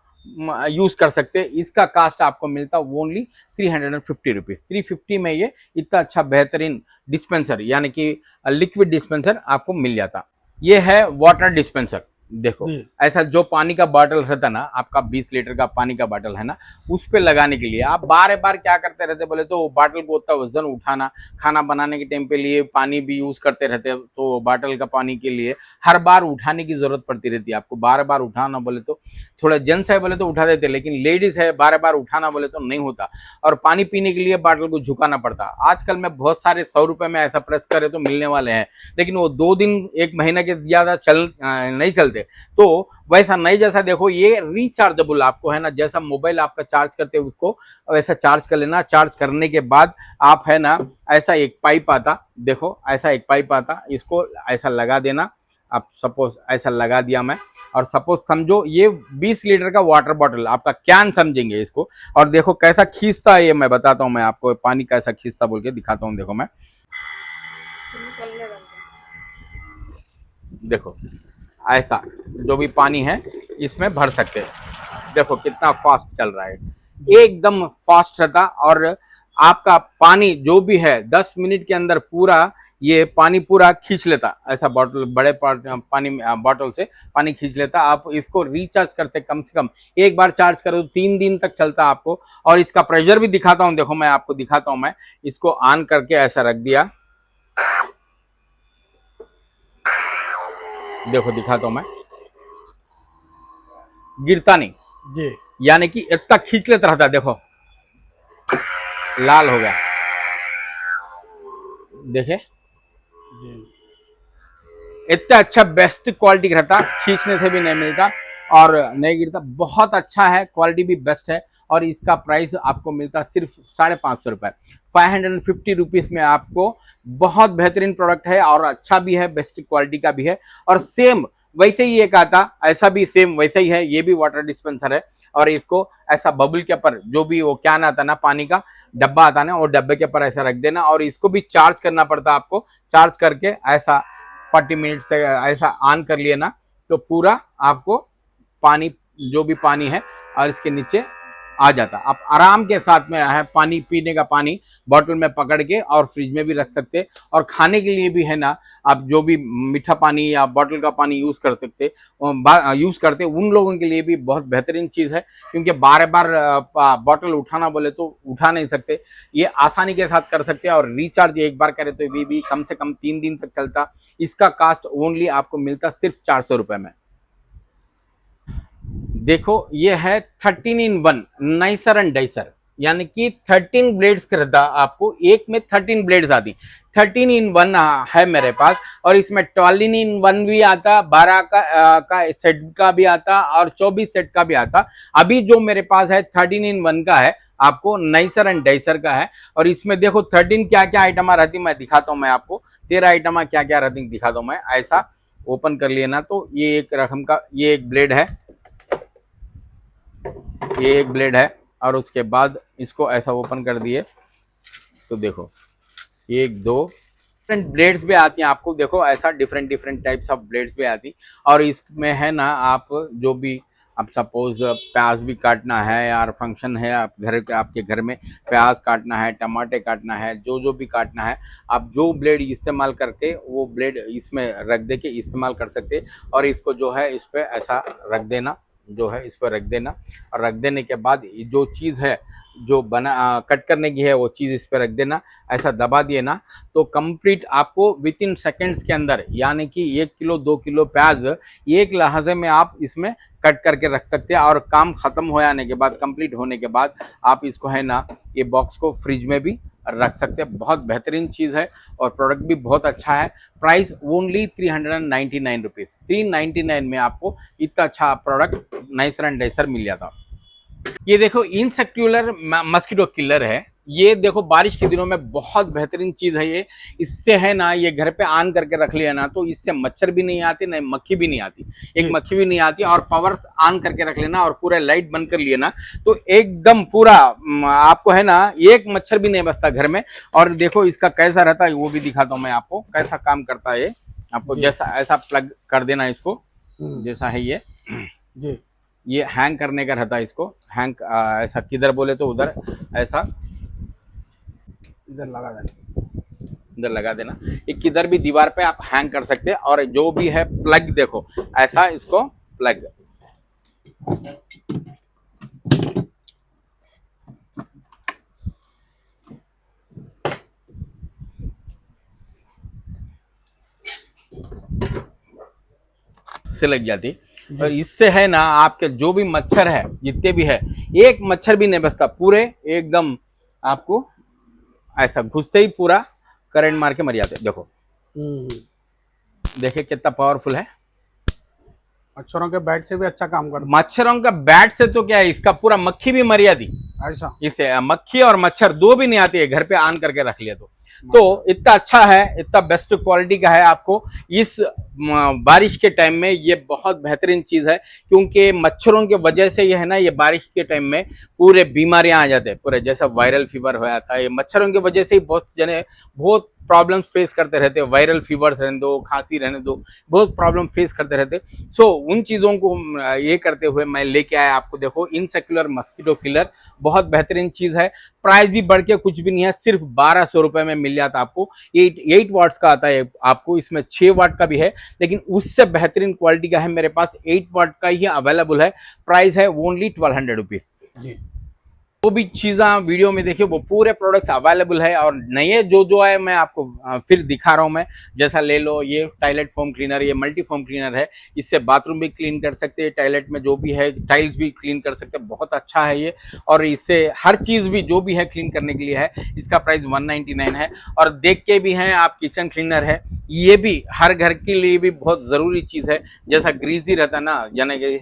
यूज कर सकते हैं। इसका कास्ट आपको मिलता ओनली 350 रुपीज। 350 में ये इतना अच्छा बेहतरीन डिस्पेंसर यानी कि लिक्विड डिस्पेंसर आपको मिल जाता। ये है वाटर डिस्पेंसर, देखो जी। ऐसा जो पानी का बॉटल रहता ना आपका 20 लीटर का पानी का बॉटल है ना, उस पे लगाने के लिए आप बार बार क्या करते रहते बोले तो बॉटल को उतना वजन उठाना, खाना बनाने के टाइम पे लिए पानी भी यूज करते रहते तो बॉटल का पानी के लिए हर बार उठाने की जरूरत पड़ती रहती है आपको। बार बार उठाना बोले तो थोड़ा जेंट्स है बोले तो उठा देते, लेकिन लेडीज है बार बार उठाना बोले तो नहीं होता, और पानी पीने के लिए बॉटल को झुकाना पड़ता। आजकल में बहुत सारे 100 रुपए में ऐसा प्रेस करे तो मिलने वाले हैं, लेकिन वो 2 दिन 1 महीना के ज्यादा नहीं चलते। तो वैसा नहीं, जैसा देखो ये रिचार्जेबल आपको है ना, जैसा मोबाइल आपका चार्ज करते हैं उसको वैसा चार्ज कर लेना। चार्ज करने के बाद आप है ना ऐसा एक पाइप आता, देखो ऐसा एक पाइप आता, इसको ऐसा लगा देना। आप सपोज ऐसा लगा दिया मैं, और सपोज समझो ये 20 लीटर का वाटर बॉटल आपका कैन समझेंगे इसको, और देखो कैसा खींचता है ये मैं बताता हूँ, मैं आपको पानी कैसा खींचता बोल के दिखाता हूँ। देखो मैं, देखो ऐसा जो भी पानी है इसमें भर सकते हैं। देखो कितना फास्ट चल रहा है, एकदम फास्ट रहता, और आपका पानी जो भी है 10 मिनट के अंदर पूरा ये पानी पूरा खींच लेता। ऐसा बॉटल बड़े पानी बॉटल से पानी खींच लेता। आप इसको रिचार्ज कर से कम एक बार चार्ज करो तो 3 दिन तक चलता आपको। और इसका प्रेशर भी दिखाता हूँ, देखो मैं आपको दिखाता हूँ। मैं इसको ऑन करके ऐसा रख दिया, देखो दिखाता हूँ मैं, गिरता नहीं, जी यानी कि इतना खींच लेता रहता। देखो लाल हो गया, देखे जी इतना अच्छा बेस्ट क्वालिटी का रहता, खींचने से भी नहीं मिलता और नहीं गिरता। बहुत अच्छा है, क्वालिटी भी बेस्ट है, और इसका प्राइस आपको मिलता सिर्फ 550 रुपए, 550 रुपीज में आपको। बहुत बेहतरीन प्रोडक्ट है और अच्छा भी है, बेस्ट क्वालिटी का भी है। और सेम वैसे ही एक आता, ऐसा भी सेम वैसे ही है, ये भी वाटर डिस्पेंसर है। और इसको ऐसा बबल के ऊपर जो भी वो कैन आता ना, पानी का डब्बा आता ना, वो डब्बे के ऊपर ऐसा रख देना, और इसको भी चार्ज करना पड़ता आपको। चार्ज करके ऐसा 40 मिनट से ऐसा ऑन कर लिए ना, तो पूरा आपको पानी जो भी पानी है और इसके नीचे आ जाता। आप आराम के साथ में है पानी पीने का पानी बॉटल में पकड़ के और फ्रिज में भी रख सकते। और खाने के लिए भी है ना, आप जो भी मीठा पानी या बॉटल का पानी यूज कर सकते, यूज करते उन लोगों के लिए भी बहुत बेहतरीन चीज है, क्योंकि बार बार बॉटल उठाना बोले तो उठा नहीं सकते, ये आसानी के साथ कर सकते हैं। और रिचार्ज एक बार करे तो ये भी कम से कम 3 दिन तक चलता। इसका कास्ट ओनली आपको मिलता सिर्फ 400 रुपए में। देखो ये है 13 in 1 नाइसर एंड डाइसर, यानी कि 13 ब्लेड्स करता आपको, एक में 13 ब्लेड्स आती। 13 in 1 है मेरे पास, और इसमें 12 in 1 भी आता, 12 का सेट का भी आता, और 24 सेट का भी आता। अभी जो मेरे पास है 13 in 1 का है, आपको नाइसर एंड डाइसर का है। और इसमें देखो 13 क्या क्या आइटम रहती मैं दिखाता हूँ, मैं आपको 13 आइटम क्या क्या रहती दिखाता हूँ मैं। ऐसा ओपन कर लिए ना, तो ये एक रकम का ये एक ब्लेड है, ये एक ब्लेड है। और उसके बाद इसको ऐसा ओपन कर दिए तो देखो 1 2 डिफरेंट ब्लेड्स भी आती हैं आपको। देखो ऐसा different different types of blades भी आती। और इसमें है ना, आप जो भी आप सपोज प्याज भी काटना है यार, फंक्शन है आप आपके घर में प्याज काटना है, टमाटे काटना है, जो भी काटना है, आप जो ब्लेड इस्तेमाल करके वो ब्लेड इसमें रख दे के इस्तेमाल कर सकते। और इसको जो है इस पर ऐसा रख देना, जो है इस पर रख देना, और रख देने के बाद जो चीज़ है जो बना कट करने की है वो चीज़ इस पर रख देना, ऐसा दबा दिए ना, तो कंप्लीट आपको विद इन सेकेंड्स के अंदर, यानी कि 1 किलो 2 किलो प्याज एक लहजे में आप इसमें कट करके रख सकते हैं। और काम खत्म हो जाने के बाद, कंप्लीट होने के बाद, आप इसको है ना ये बॉक्स को फ्रिज में भी रख सकते हैं। बहुत बेहतरीन चीज़ है और प्रोडक्ट भी बहुत अच्छा है। प्राइस ओनली 399 रुपीज़, 399 में आपको इतना अच्छा प्रोडक्ट नाइसर एंड डाइसर मिल जाता। ये देखो इंसेक्युलर मस्किटो किलर है, ये देखो बारिश के दिनों में बहुत बेहतरीन चीज है ये। इससे है ना, ये घर पे ऑन करके रख लिया ना, तो इससे मच्छर भी नहीं आते, नहीं मक्खी भी नहीं आती, एक मक्खी भी नहीं आती। और पावर ऑन करके रख लेना और पूरा लाइट बंद कर लिया ना, तो एकदम पूरा आपको है ना एक मच्छर भी नहीं बसता घर में। और देखो इसका कैसा रहता है वो भी दिखाता हूँ मैं आपको, कैसा काम करता है ये। आपको जैसा ऐसा प्लग कर देना इसको, जैसा है ये जी ये हैंग करने का रहता है। इसको हैंग ऐसा किधर बोले तो उधर ऐसा इधर लगा देना। अंदर लगा देना। ये किधर भी दीवार पे आप हैंग कर सकते हैं। और जो भी है प्लग देखो, ऐसा इसको प्लग से लग जाती। और इससे है ना आपके जो भी मच्छर है जितने भी है, एक मच्छर भी नहीं बचता, पूरे एकदम आपको ऐसा घुसते ही पूरा करंट मार के मर जाते। देखो देखिए कितना पावरफुल है। मच्छरों के बैट से भी अच्छा काम करता मच्छरों का बैट से तो क्या है, इसका पूरा मक्खी भी मर जाती। है ऐसा। इससे मक्खी और मच्छर दो भी नहीं आती है, घर पे ऑन करके रख लिया तो इतना अच्छा है, इतना बेस्ट क्वालिटी का है। आपको इस बारिश के टाइम में ये बहुत बेहतरीन चीज है, क्योंकि मच्छरों के वजह से ये है ना, ये बारिश के टाइम में पूरे बीमारियां आ जाते हैं पूरे, जैसा वायरल फीवर होया था, ये मच्छरों की वजह से ही बहुत जने बहुत प्रॉब्लम्स फेस करते रहते हैं। वायरल फीवर्स रहने दो, खांसी रहने दो, बहुत प्रॉब्लम फेस करते रहते। सो उन चीज़ों को ये करते हुए मैं लेके आया आपको। देखो इनसेक्युलर मस्कीटो किलर बहुत बेहतरीन चीज़ है। प्राइस भी बढ़ के कुछ भी नहीं है, सिर्फ 1200 रुपये में मिल जाता आपको। 8 वाट्स का आता है आपको, इसमें 6 वाट का भी है, लेकिन उससे बेहतरीन क्वालिटी का है मेरे पास। 8 वाट का ही अवेलेबल है। प्राइस है ओनली 1200 रुपीज़ जी। वो भी चीज़ें वीडियो में देखिए, वो पूरे प्रोडक्ट्स अवेलेबल है। और नए जो है मैं आपको फिर दिखा रहा हूँ मैं। जैसा ले लो ये टॉयलेट फोम क्लीनर, ये मल्टी फोम क्लीनर है। इससे बाथरूम भी क्लीन कर सकते हैं, टॉयलेट में जो भी है टाइल्स भी क्लीन कर सकते हैं। बहुत अच्छा है ये, और इससे हर चीज़ भी जो भी है क्लीन करने के लिए है। इसका प्राइस 199 है। और देख के भी हैं आप, किचन क्लीनर है, ये भी हर घर के लिए भी बहुत ज़रूरी चीज़ है। जैसा ग्रीजी रहता ना, यानी कि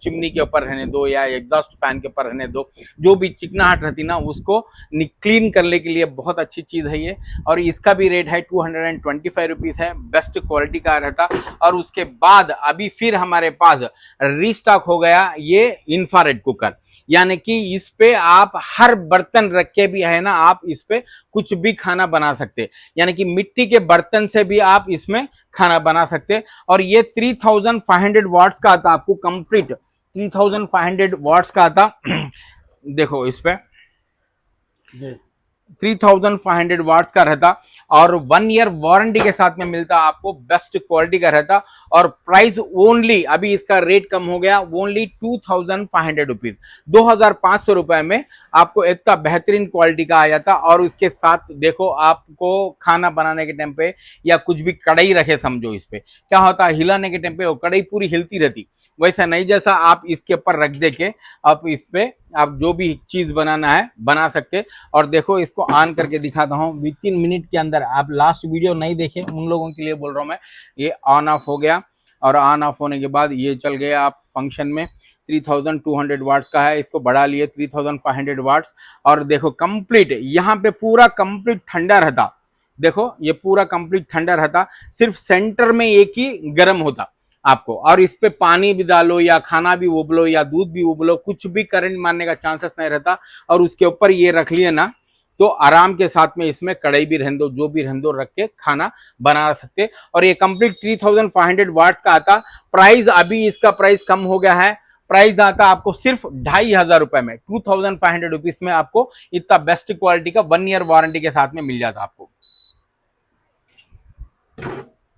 चिमनी के ऊपर रहने दो या एग्जॉस्ट फैन के ऊपर रहने दो, जो भी चिकनाहट रहती ना उसको क्लीन करने के लिए बहुत अच्छी चीज़ है ये। और इसका भी रेट है 225 रुपीज़ है, बेस्ट क्वालिटी का रहता। और उसके बाद अभी फिर हमारे पास रीस्टॉक हो गया ये इंफ्रारेड कुकर, यानी कि इस पे आप हर बर्तन रख के भी है ना, आप इस पे कुछ भी खाना बना सकते, यानी कि मिट्टी के बर्तन से भी आप इसमें खाना बना सकते। और ये 3500 वाट्स का आता आपको, कंप्लीट 3500 वाट्स का आता। देखो इस पे 3500 वाट्स का रहता, और 1 ईयर वारंटी के साथ में मिलता आपको, बेस्ट क्वालिटी का रहता। और प्राइस ओनली, अभी इसका रेट कम हो गया, ओनली 2500 रुपीज, 2500 रुपए में आपको इतना बेहतरीन क्वालिटी का आ जाता। और उसके साथ देखो, आपको खाना बनाने के टाइम पे या कुछ भी कढ़ाई रखे समझो, इस पे क्या होता है, हिलाने के टाइम पे वो कढ़ाई पूरी हिलती रहती, वैसा नहीं, जैसा आप इसके ऊपर रख दे के आप इस पे आप जो भी चीज बनाना है बना सकते। और देखो इसको ऑन करके दिखाता हूँ, विद 3 मिनट के अंदर। आप लास्ट वीडियो नहीं देखे उन लोगों के लिए बोल रहा हूँ मैं। ये ऑन ऑफ हो गया, और ऑन ऑफ होने के बाद ये चल गया आप फंक्शन में। 3200 वाट्स का है, इसको बढ़ा लिए 3500 वाट्स। और देखो कंप्लीट यहाँ पे पूरा कंप्लीट ठंडा रहता। देखो ये पूरा कंप्लीट ठंडा रहता, सिर्फ सेंटर में एक ही गर्म होता आपको। और इस पे पानी भी डालो या खाना भी उबलो या दूध भी उबलो, कुछ भी करंट मारने का चांसेस नहीं रहता। और उसके ऊपर ये रख लिए ना, तो आराम के साथ में इसमें कढ़ाई भी रहने दो, जो भी रहने दो, रख के खाना बना सकते। और ये कंप्लीट 3500 वाट्स का आता। प्राइस अभी इसका प्राइस कम हो गया है, प्राइस आता आपको सिर्फ 2500 रुपए में, 2500 रुपीज में आपको इतना बेस्ट क्वालिटी का 1 ईयर वारंटी के साथ में मिल जाता आपको।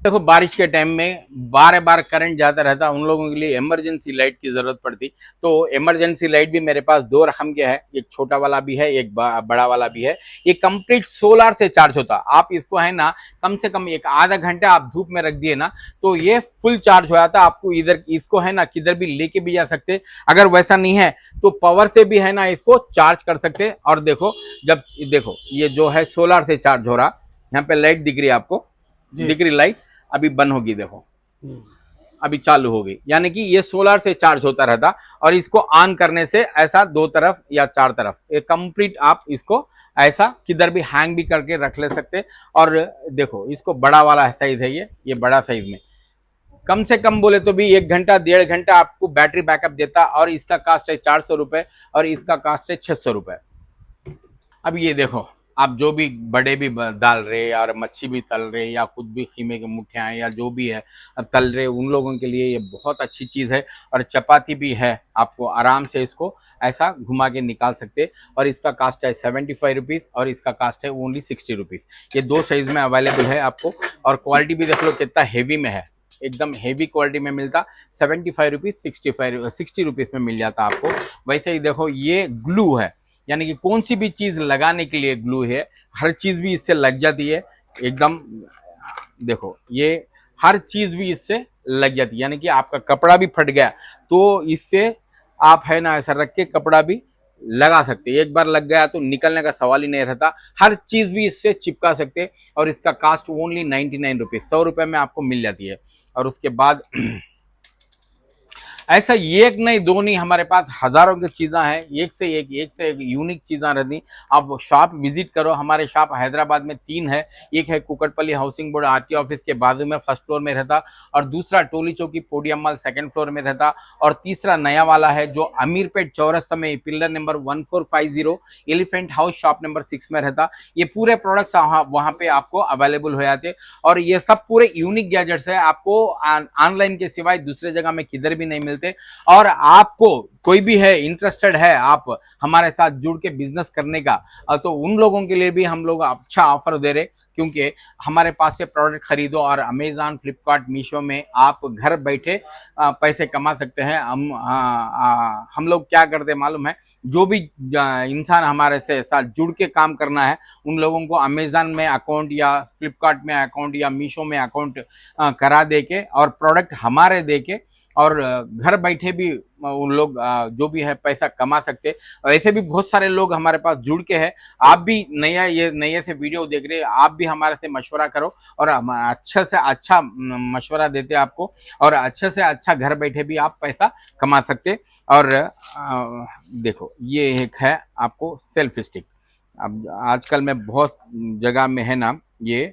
देखो बारिश के टाइम में बार बार करंट जाता रहता, उन लोगों के लिए इमरजेंसी लाइट की जरूरत पड़ती। तो इमरजेंसी लाइट भी मेरे पास 2 रकम के है, एक छोटा वाला भी है, एक बड़ा वाला भी है। ये कंप्लीट सोलर से चार्ज होता। आप इसको है ना कम से कम एक आधा घंटा आप धूप में रख दिए ना, तो ये फुल चार्ज हो जाता। आपको इधर इसको है ना किधर भी लेके भी जा सकते। अगर वैसा नहीं है तो पावर से भी है ना इसको चार्ज कर सकते। और देखो जब देखो ये जो है सोलर से चार्ज हो रहा, यहाँ पे लाइट दिख रही है आपको, दिख रही लाइट, अभी बंद होगी, देखो अभी चालू होगी, यानी कि ये सोलर से चार्ज होता रहता। और इसको ऑन करने से ऐसा 2 तरफ या 4 तरफ ये कंप्लीट आप इसको ऐसा किधर भी हैंग भी करके रख ले सकते। और देखो इसको बड़ा वाला साइज है, ये बड़ा साइज में कम से कम बोले तो भी 1 घंटा 1.5 घंटा आपको बैटरी बैकअप देता। और इसका कास्ट है 400 रुपए और इसका कास्ट है 600 रुपए। अब ये देखो आप जो भी बड़े भी डाल रहे और मच्छी भी तल रहे या कुछ भी खीमे के मुठियाँ या जो भी है तल रहे, उन लोगों के लिए ये बहुत अच्छी चीज़ है। और चपाती भी है, आपको आराम से इसको ऐसा घुमा के निकाल सकते। और इसका कास्ट है 75 रुपीज़ और इसका कास्ट है ओनली 60 रुपीज़। ये 2 साइज़ में अवेलेबल है आपको। और क्वालिटी भी देख लो कितना हेवी में है, एकदम हेवी क्वालिटी में मिलता। 75 रुपीज़ 60 रुपीज़ में मिल जाता आपको। वैसे ही देखो ये ग्लू है, यानी कि कौन सी भी चीज़ लगाने के लिए ग्लू है, हर चीज़ भी इससे लग जाती है एकदम। देखो ये हर चीज़ भी इससे लग जाती है, यानी कि आपका कपड़ा भी फट गया तो इससे आप है ना ऐसा रख के कपड़ा भी लगा सकते। एक बार लग गया तो निकलने का सवाल ही नहीं रहता। हर चीज़ भी इससे चिपका सकते। और इसका कास्ट ओनली 99 रुपीज़, 100 रुपये में आपको मिल जाती है। और उसके बाद ऐसा एक नहीं दो नहीं, हमारे पास हजारों की चीज़ें हैं, एक से एक यूनिक चीज़ें रहती। आप शॉप विजिट करो। हमारे शॉप हैदराबाद में 3 है। एक है Kukatpally housing board RT office के बाजू में फर्स्ट फ्लोर में रहता, और दूसरा टोली चौकी पोडियम मॉल सेकंड फ्लोर में रहता, और तीसरा नया वाला है जो अमीरपेट चौरस्ता में pillar number 1450 elephant house shop number 6 में रहता। ये पूरे प्रोडक्ट्स वहाँ पे आपको अवेलेबल हो जाते। और ये सब पूरे यूनिक गैजेट्स है, आपको ऑनलाइन के सिवाय दूसरे जगह में किधर भी नहीं मिलते। और आपको कोई भी है इंटरेस्टेड है आप हमारे साथ जुड़ के बिजनेस करने का, तो उन लोगों के लिए भी हम लोग अच्छा ऑफर दे रहे। क्योंकि हमारे पास से प्रोडक्ट खरीदो और अमेजॉन, फ्लिपकार्ट, मीशो में आप घर बैठे पैसे कमा सकते हैं। हम लोग क्या करते हैं मालूम है, जो भी इंसान हमारे से साथ जुड़ के काम करना है उन लोगों को अमेजॉन में अकाउंट या फ्लिपकार्ट में अकाउंट या मीशो में अकाउंट करा दे के और प्रोडक्ट हमारे दे के, और घर बैठे भी उन लोग जो भी है पैसा कमा सकते। ऐसे भी बहुत सारे लोग हमारे पास जुड़ के हैं। आप भी नए से वीडियो देख रहे हैं, आप भी हमारे से मशवरा करो और हम अच्छे से अच्छा मशवरा देते हैं आपको, और अच्छे से अच्छा घर बैठे भी आप पैसा कमा सकते। और देखो ये एक है आपको सेल्फी स्टिक। अब आजकल में बहुत जगह में है ना, ये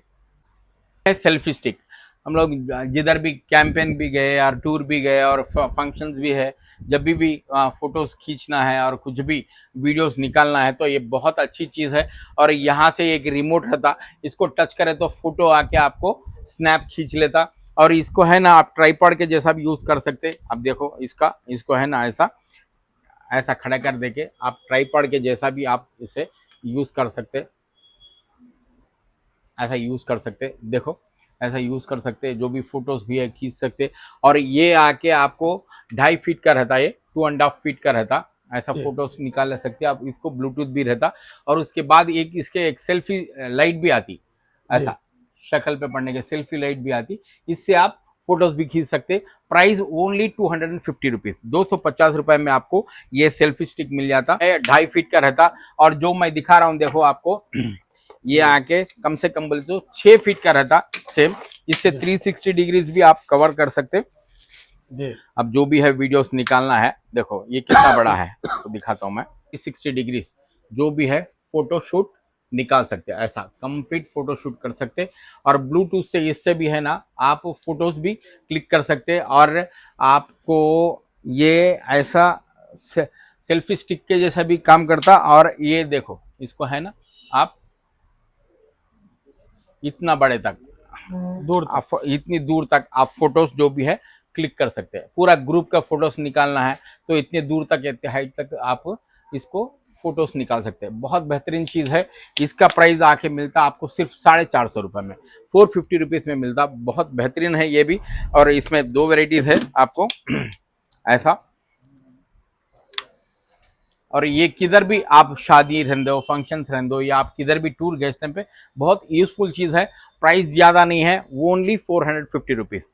है सेल्फी स्टिक। हम लोग जिधर भी कैंपेन भी गए और टूर भी गए और फंक्शंस भी है, जब भी फोटोज खींचना है और कुछ भी वीडियोस निकालना है तो ये बहुत अच्छी चीज़ है। और यहाँ से एक रिमोट रहता, इसको टच करे तो फोटो आके आपको स्नैप खींच लेता। और इसको है ना आप ट्राइपॉड के जैसा भी यूज़ कर सकते। अब देखो इसको है ना ऐसा ऐसा खड़ा कर देके आप ट्राइपॉड के जैसा भी आप इसे यूज़ कर सकते, ऐसा यूज़ कर सकते। देखो ऐसा यूज़ कर सकते, जो भी फोटोज भी है खींच सकते। और ये आके आपको 2.5 फीट का रहता, ये 2.5 फीट का रहता। ऐसा फोटोज निकाल सकते आप। इसको ब्लूटूथ भी रहता। और उसके बाद एक सेल्फी लाइट भी आती, ऐसा शक्ल पे पड़ने के सेल्फी लाइट भी आती। इससे आप फोटोज भी खींच सकते। प्राइस ओनली 250 रुपीज़, 250 रुपये में आपको ये सेल्फी स्टिक मिल जाता है। 2.5 फीट का रहता। और जो मैं दिखा रहा हूँ देखो आपको, ये आके कम से कम बोले तो 6 फीट का रहता सेम। इससे 360 डिग्रीज भी आप कवर कर सकते। अब जो भी है वीडियोस निकालना है, देखो ये कितना बड़ा है तो दिखाता हूँ मैं। 360 डिग्री जो भी है फोटो शूट निकाल सकते, ऐसा कंप्लीट फोटो शूट कर सकते। और ब्लूटूथ से इससे भी है ना आप फोटोज भी क्लिक कर सकते। और आपको ये ऐसा सेल्फी स्टिक के जैसा भी काम करता। और ये देखो इसको है ना आप इतना बड़े तक इतनी दूर तक आप फोटोज जो भी है क्लिक कर सकते हैं। पूरा ग्रुप का फोटोज निकालना है तो इतने दूर तक, इतने हाइट तक आप इसको फोटोज निकाल सकते हैं। बहुत बेहतरीन चीज़ है। इसका प्राइस आके मिलता आपको सिर्फ 450 रुपये में, 450 रुपीज़ में मिलता। बहुत बेहतरीन है ये भी। और इसमें 2 वेराइटीज़ है आपको ऐसा। और ये किधर भी आप शादी रहने दो, फंक्शन रहने दो, या आप किधर भी टूर गए पे बहुत यूजफुल चीज़ है। प्राइस ज़्यादा नहीं है, ओनली 450 रुपीज़।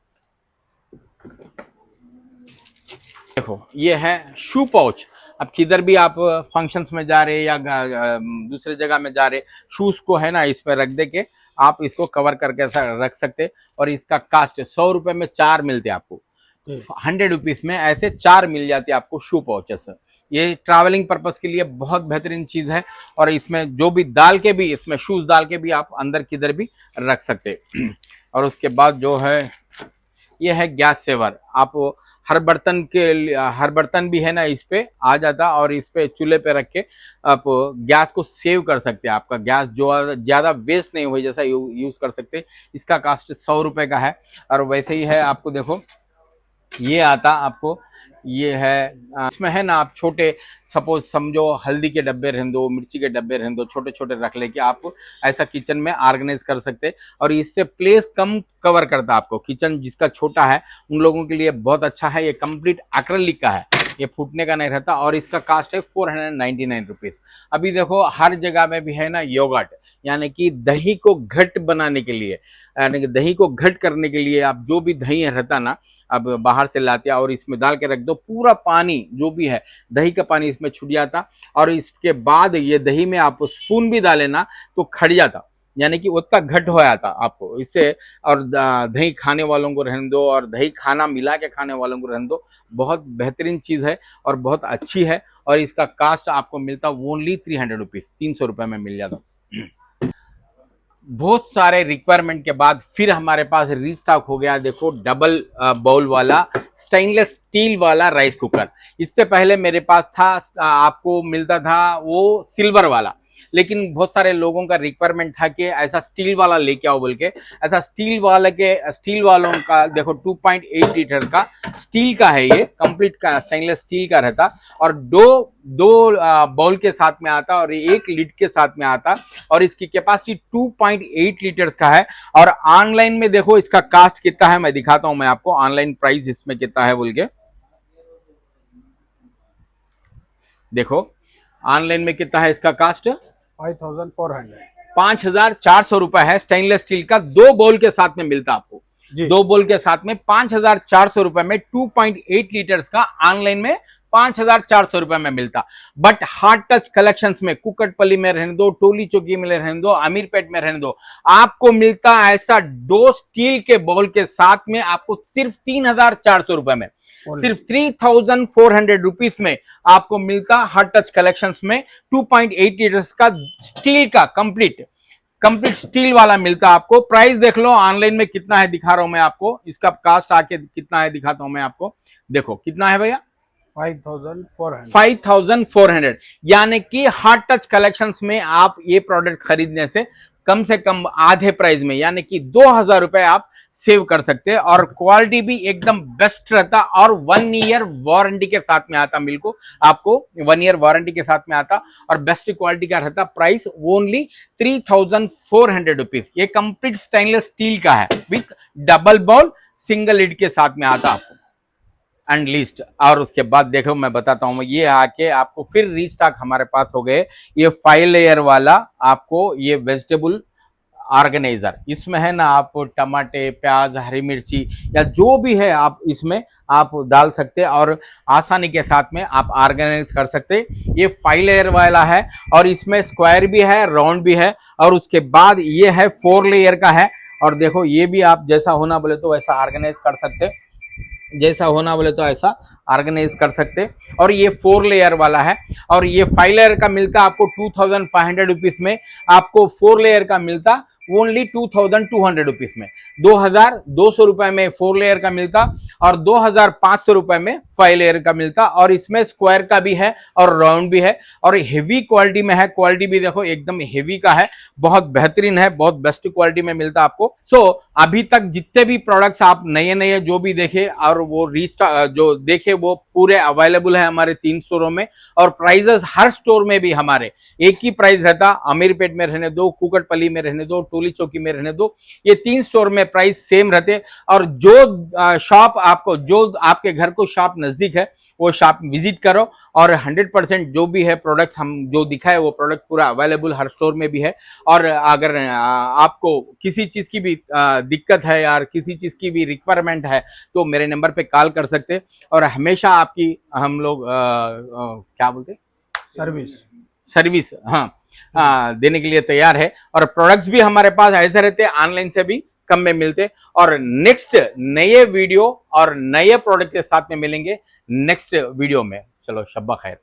देखो ये है शू पाउच। अब किधर भी आप फंक्शंस में जा रहे या दूसरे जगह में जा रहे, शूज को है ना इसमें रख दे के आप इसको कवर करके रख सकते। और इसका कास्ट 100 रुपये में 4 मिलते आपको। 100 रुपीज़ में ऐसे 4 मिल जाते आपको शू पाउचेस। ये ट्रैवलिंग पर्पस के लिए बहुत बेहतरीन चीज़ है। और इसमें जो भी डाल के भी, इसमें शूज डाल के भी आप अंदर किधर भी रख सकते। और उसके बाद जो है ये है गैस सेवर। आप हर बर्तन भी है ना इस पे आ जाता, और इस पे चूल्हे पे रख के आप गैस को सेव कर सकते हैं। आपका गैस जो ज्यादा वेस्ट नहीं हो जैसा यूज कर सकते हैं। इसका कास्ट 100 रुपए का है। और वैसे ही है, आपको देखो ये आता आपको, ये है इसमें है ना, आप छोटे सपोज समझो हल्दी के डब्बे रहने दो, मिर्ची के डब्बे रहने दो, छोटे छोटे रख लेके आप ऐसा किचन में ऑर्गेनाइज कर सकते। और इससे प्लेस कम कवर करता आपको। किचन जिसका छोटा है उन लोगों के लिए बहुत अच्छा है। ये कंप्लीट एक्रेलिक का है, ये फूटने का नहीं रहता। और इसका कास्ट है 499 रुपीज। अभी देखो हर जगह में भी है ना योगर्ट, यानी कि दही को घट बनाने के लिए, यानी कि दही को घट करने के लिए आप जो भी दही रहता ना, अब बाहर से लाते और इसमें डाल के रख दो, पूरा पानी जो भी है दही का पानी इसमें छूट जाता। और इसके बाद ये दही में आप स्पून भी डाले ना तो खड़ जाता, यानी कि उतना घट हो जाता आपको इससे। और दही खाने वालों को रहने दो, और दही खाना मिला के खाने वालों को रहने दो, बहुत बेहतरीन चीज है और बहुत अच्छी है। और इसका कास्ट आपको मिलता ओनली 300 रुपीज, 300 रुपए में मिल जाता। बहुत सारे रिक्वायरमेंट के बाद फिर हमारे पास रीस्टॉक हो गया। देखो डबल बाउल वाला स्टेनलेस स्टील वाला राइस कुकर। इससे पहले मेरे पास था, आपको मिलता था वो सिल्वर वाला, लेकिन बहुत सारे लोगों का रिक्वायरमेंट था कि ऐसा स्टील वाला लेके आओ बोल के। ऐसा स्टील वालों का देखो 2.8 लीटर का स्टील का है, ये कंप्लीट का स्टेनलेस स्टील का रहता। और दो बाउल के साथ में आता और एक लिड के साथ में आता। और इसकी कैपेसिटी 2.8 लीटर्स का है। और ऑनलाइन में देखो इसका कास्ट कितना है, मैं दिखाता हूं मैं आपको ऑनलाइन प्राइस इसमें कितना है बोल के। देखो ऑनलाइन में कितना है इसका कास्ट, 5400, 5400 रुपए है। स्टेनलेस स्टील का 2 बाउल के साथ में मिलता आपको जी। 2 बाउल के साथ में 5400 रुपए में 2.8 लीटर्स का ऑनलाइन में 5400 रुपए में मिलता। बट हार्ड टच कलेक्शंस में कुकटपल्ली में रहने दो, टोली चौकी में रहने दो, अमीरपेट में रहने दो, आपको मिलता ऐसा 2 स्टील के बाउल के साथ में आपको सिर्फ 3400 रुपए में, सिर्फ 3400 रुपीज में आपको मिलता हार्ड टच कलेक्शंस में 2.8 लीटर्स का स्टील का कंप्लीट स्टील वाला मिलता आपको। प्राइस देख लो ऑनलाइन में कितना है, दिखा रहा हूं मैं आपको। इसका कास्ट आके कितना है दिखाता हूं मैं आपको। देखो कितना है भैया, 5400, यानी कि हार्ड टच कलेक्शंस में आप ये प्रोडक्ट खरीदने से कम आधे प्राइस में, यानी कि 2000 रुपए आप सेव कर सकते हैं। और क्वालिटी भी एकदम बेस्ट रहता और 1 ईयर वारंटी के साथ में आता। मिल्क को आपको 1 ईयर वारंटी के साथ में आता और बेस्ट क्वालिटी का रहता। Price only 3400 rupees. ये कंप्लीट स्टेनलेस स्टील का है with double bowl single lid के साथ में आता आपको एंड लिस्ट। और उसके बाद देखो मैं बताता हूं, ये आके आपको फिर रीस्टॉक हमारे पास हो गए ये 5 लेयर वाला आपको ये वेजिटेबल ऑर्गेनाइजर। इसमें है ना आप टमाटे, प्याज, हरी मिर्ची या जो भी है आप इसमें आप डाल सकते हैं और आसानी के साथ में आप ऑर्गेनाइज कर सकते हैं। ये 5 लेयर वाला है और इसमें स्क्वायर भी है, राउंड भी है। और उसके बाद ये है 4 लेयर का है। और देखो ये भी आप जैसा होना बोले तो वैसा ऑर्गेनाइज कर सकते हैं, जैसा होना बोले तो ऐसा ऑर्गेनाइज कर सकते। और ये 4 लेयर वाला है। और ये 5 लेयर का मिलता आपको 2500 रुपीज में। आपको 4 लेयर का मिलता ओनली 2200 रुपीज में। 2200 रुपए में 4 लेयर का मिलता और 2500 रुपए में 5 लेयर का मिलता। और इसमें स्क्वायर का भी है और राउंड भी है और हेवी क्वालिटी में है। क्वालिटी भी देखो एकदम हेवी का है, बहुत बेहतरीन है, बहुत बेस्ट क्वालिटी में मिलता आपको। सो अभी तक जितने भी प्रोडक्ट्स आप नए जो भी देखे और वो जो देखे वो पूरे अवेलेबल है हमारे 3 स्टोरों में। और प्राइजेस हर स्टोर में भी हमारे एक ही प्राइस रहता। अमीरपेट में रहने दो, कुकटपल्ली में रहने दो, टोली चौकी में रहने दो, ये 3 स्टोर में प्राइस सेम रहते। और जो शॉप आपको, जो आपके घर को शॉप नजदीक है वो शॉप विजिट करो। और 100% जो भी है प्रोडक्ट्स हम जो दिखाए वो प्रोडक्ट पूरा अवेलेबल हर स्टोर में भी है। और अगर आपको किसी चीज की भी दिक्कत है या किसी चीज की भी रिक्वायरमेंट है तो मेरे नंबर पे कॉल कर सकते। और हमेशा आपकी हम लोग क्या बोलते सर्विस देने के लिए तैयार है। और प्रोडक्ट्स भी हमारे पास ऐसे रहते हैं, ऑनलाइन से भी कम में मिलते। और नेक्स्ट नए वीडियो और नए प्रोडक्ट के साथ में मिलेंगे नेक्स्ट वीडियो में। चलो शब्बा खैर।